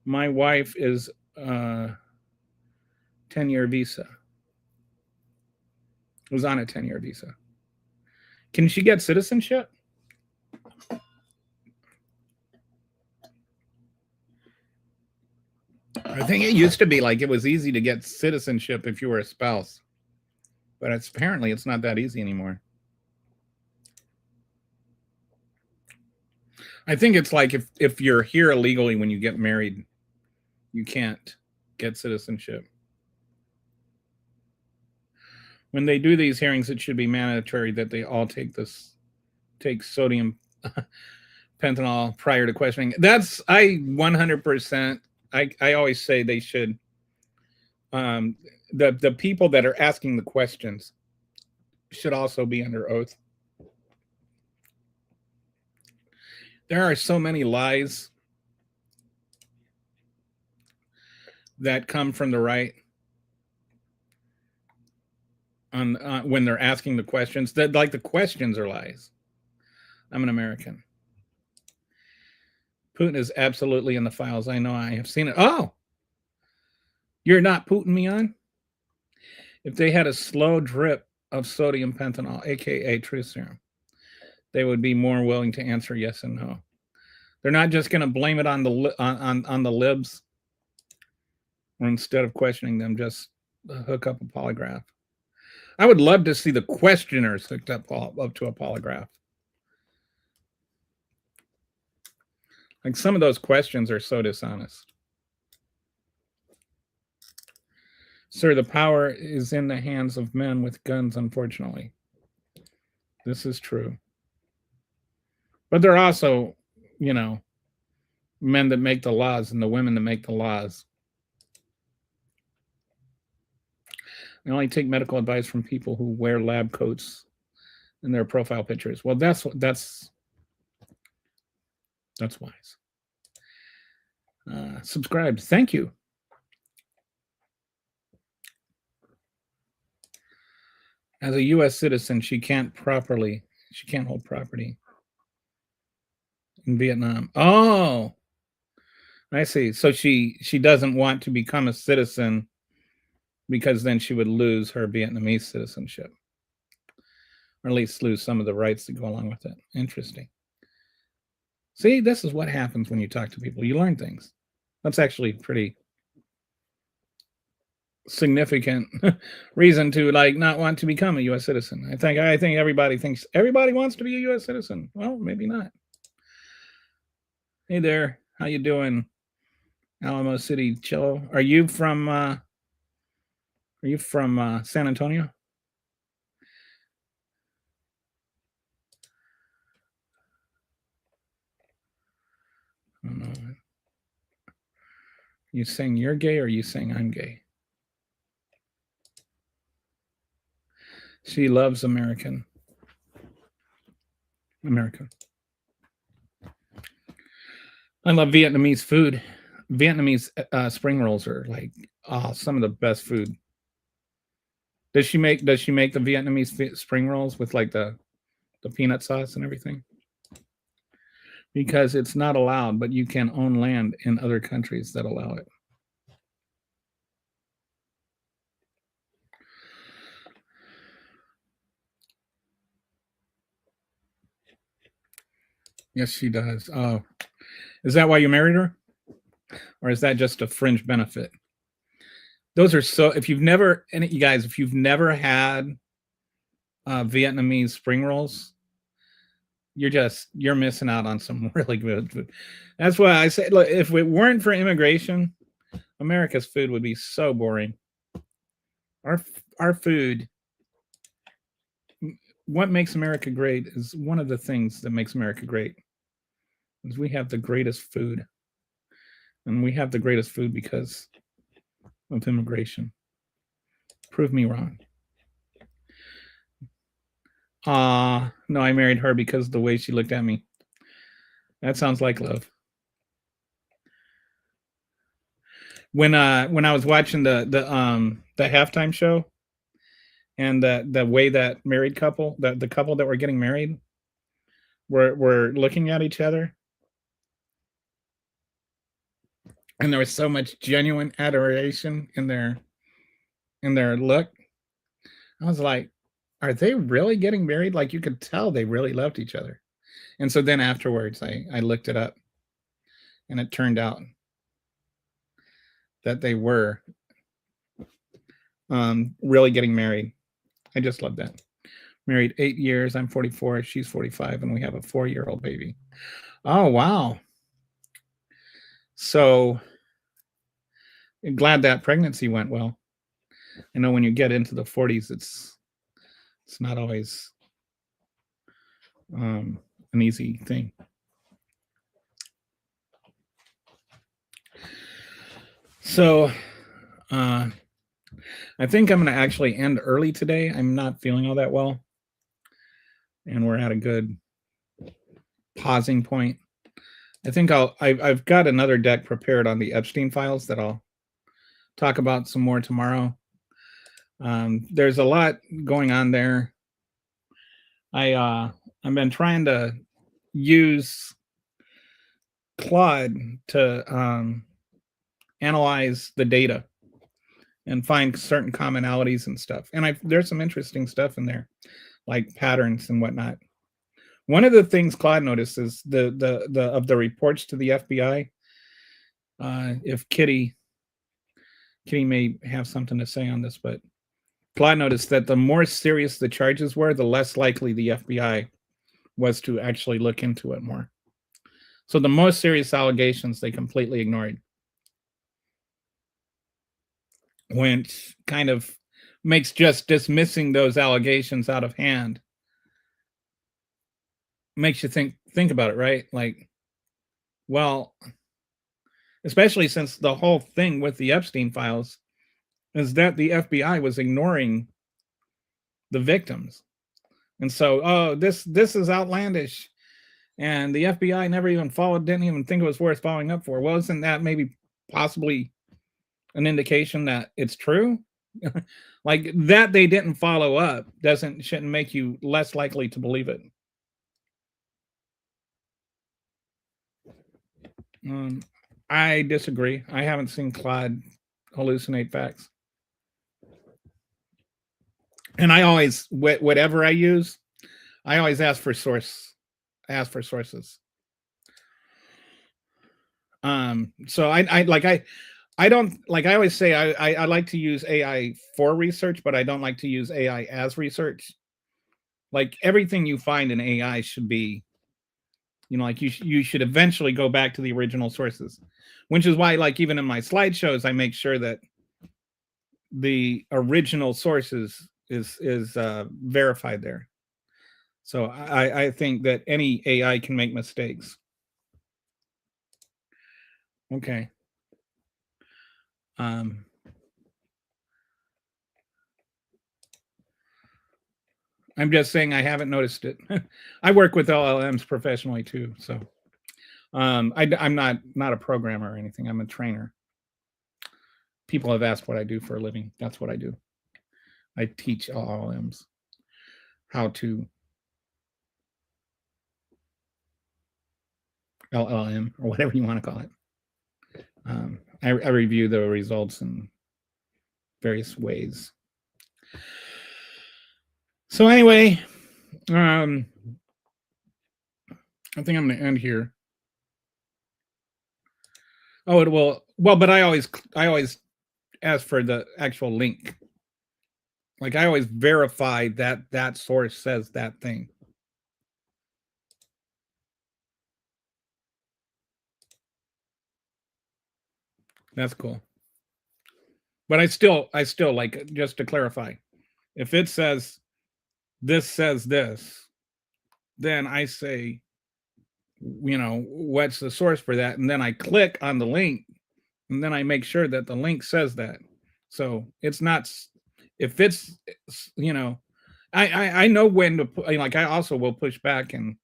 S2: My wife is 10-year visa. Was on a 10-year visa. Can she get citizenship? I think it used to be like it was easy to get citizenship if you were a spouse. But apparently it's not that easy anymore. I think it's like if you're here illegally when you get married, you can't get citizenship. When they do these hearings, it should be mandatory that they all take sodium pentanol prior to questioning. That's I 100%. I always say they should. The people that are asking the questions should also be under oath. There are so many lies that come from the right on when they're asking the questions. That like the questions are lies. I'm an American. Putin is absolutely in the files. I know. I have seen it. Oh, you're not Putin me on? If they had a slow drip of sodium pentanol, aka truth serum, they would be more willing to answer yes and no. They're not just going to blame it on the libs, or instead of questioning them, just hook up a polygraph. I would love to see the questioners hooked up to a polygraph. Like some of those questions are so dishonest. Sir, the power is in the hands of men with guns, unfortunately. This is true. But there are also, men that make the laws and the women that make the laws. I only take medical advice from people who wear lab coats in their profile pictures. Well, that's wise. Subscribe. Thank you. As a U.S. citizen, she can't hold property in Vietnam. Oh, I see. So she doesn't want to become a citizen because then she would lose her Vietnamese citizenship, or at least lose some of the rights that go along with it. Interesting. See, this is what happens when you talk to people. You learn things. That's actually pretty significant reason to not want to become a U.S. citizen. I think everybody thinks everybody wants to be a U.S. citizen. Well, maybe not. Hey there, how you doing, Alamo City Chillo? Are you from San Antonio? I don't know. You saying you're gay, or are you saying I'm gay? She loves America. I love Vietnamese food. Vietnamese spring rolls are some of the best food. Does she make the Vietnamese spring rolls with the peanut sauce and everything? Because it's not allowed, but you can own land in other countries that allow it. Yes, she does. Oh, is that why you married her? Or is that just a fringe benefit? Those are so, if you've never, and you guys, if you've never had Vietnamese spring rolls, you're missing out on some really good food. That's why I say, look, if it weren't for immigration, America's food would be so boring. Our food, what makes America great is one of the things that makes America great is we have the greatest food. And we have the greatest food because of immigration. Prove me wrong. No, I married her because of the way she looked at me. That sounds like love. When I was watching the halftime show, and the way that married couple, the couple that were getting married, were looking at each other, and there was so much genuine adoration in their look. I was like, are they really getting married? Like, you could tell they really loved each other. And so then afterwards, I looked it up, and it turned out that they were really getting married. I just love that. Married 8 years. I'm 44. She's 45, and we have a 4-year-old baby. Oh, wow. So glad that pregnancy went well. I know when you get into the 40s, it's not always an easy thing. So I think I'm going to actually end early today. I'm not feeling all that well, and we're at a good pausing point. I think I've got another deck prepared on the Epstein files that I'll talk about some more tomorrow. There's a lot going on there. I've been trying to use Claude to analyze the data and find certain commonalities and stuff. And there's some interesting stuff in there, like patterns and whatnot. One of the things Claude noticed is the reports to the FBI. If Kitty may have something to say on this, but Claude noticed that the more serious the charges were, the less likely the FBI was to actually look into it more. So the most serious allegations they completely ignored, which kind of makes just dismissing those allegations out of hand makes you think about it, right? Like, well, especially since the whole thing with the Epstein files is that the FBI was ignoring the victims. And so, oh, this is outlandish. And the FBI never even didn't even think it was worth following up for. Well, isn't that maybe possibly an indication that it's true? Like, that they didn't follow up shouldn't make you less likely to believe it. I disagree. I haven't seen Claude hallucinate facts. And I always, whatever I use, I always ask for sources. So I don't, like I always say, I like to use AI for research, but I don't like to use AI as research. Like, everything you find in AI should be, like you should eventually go back to the original sources, which is why, like, even in my slideshows, I make sure that the original sources is verified there. So I think that any AI can make mistakes. Okay. I'm just saying I haven't noticed it. I work with LLMs professionally too, so I'm not a programmer or anything. I'm a trainer. People have asked what I do for a living. That's what I do. I teach LLMs how to LLM or whatever you want to call it. I review the results in various ways. So anyway, I think I'm going to end here. Oh, it will. Well, but I always ask for the actual link. Like I always verify that that source says that thing. That's cool. But I still like, just to clarify, if it says this, then I say, what's the source for that? And then I click on the link, and then I make sure that the link says that. So it's not, if it's, I know when to, like, I also will push back and,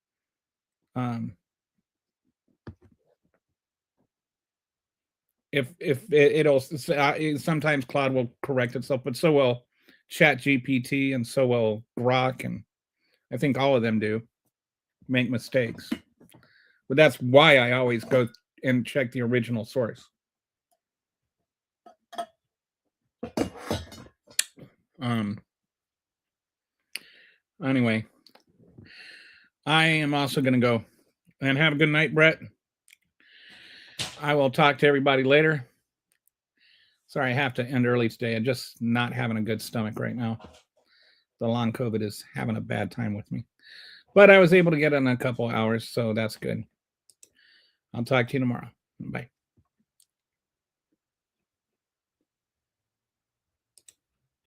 S2: if it'll sometimes Claude will correct itself, but so will Chat GPT and so will Grok, and I think all of them do make mistakes. But that's why I always go and check the original source. Anyway, I am also going to go, and have a good night, Brett. I will talk to everybody later. Sorry, I have to end early today. I'm just not having a good stomach right now. The long COVID is having a bad time with me. But I was able to get in a couple hours, so that's good. I'll talk to you tomorrow. Bye.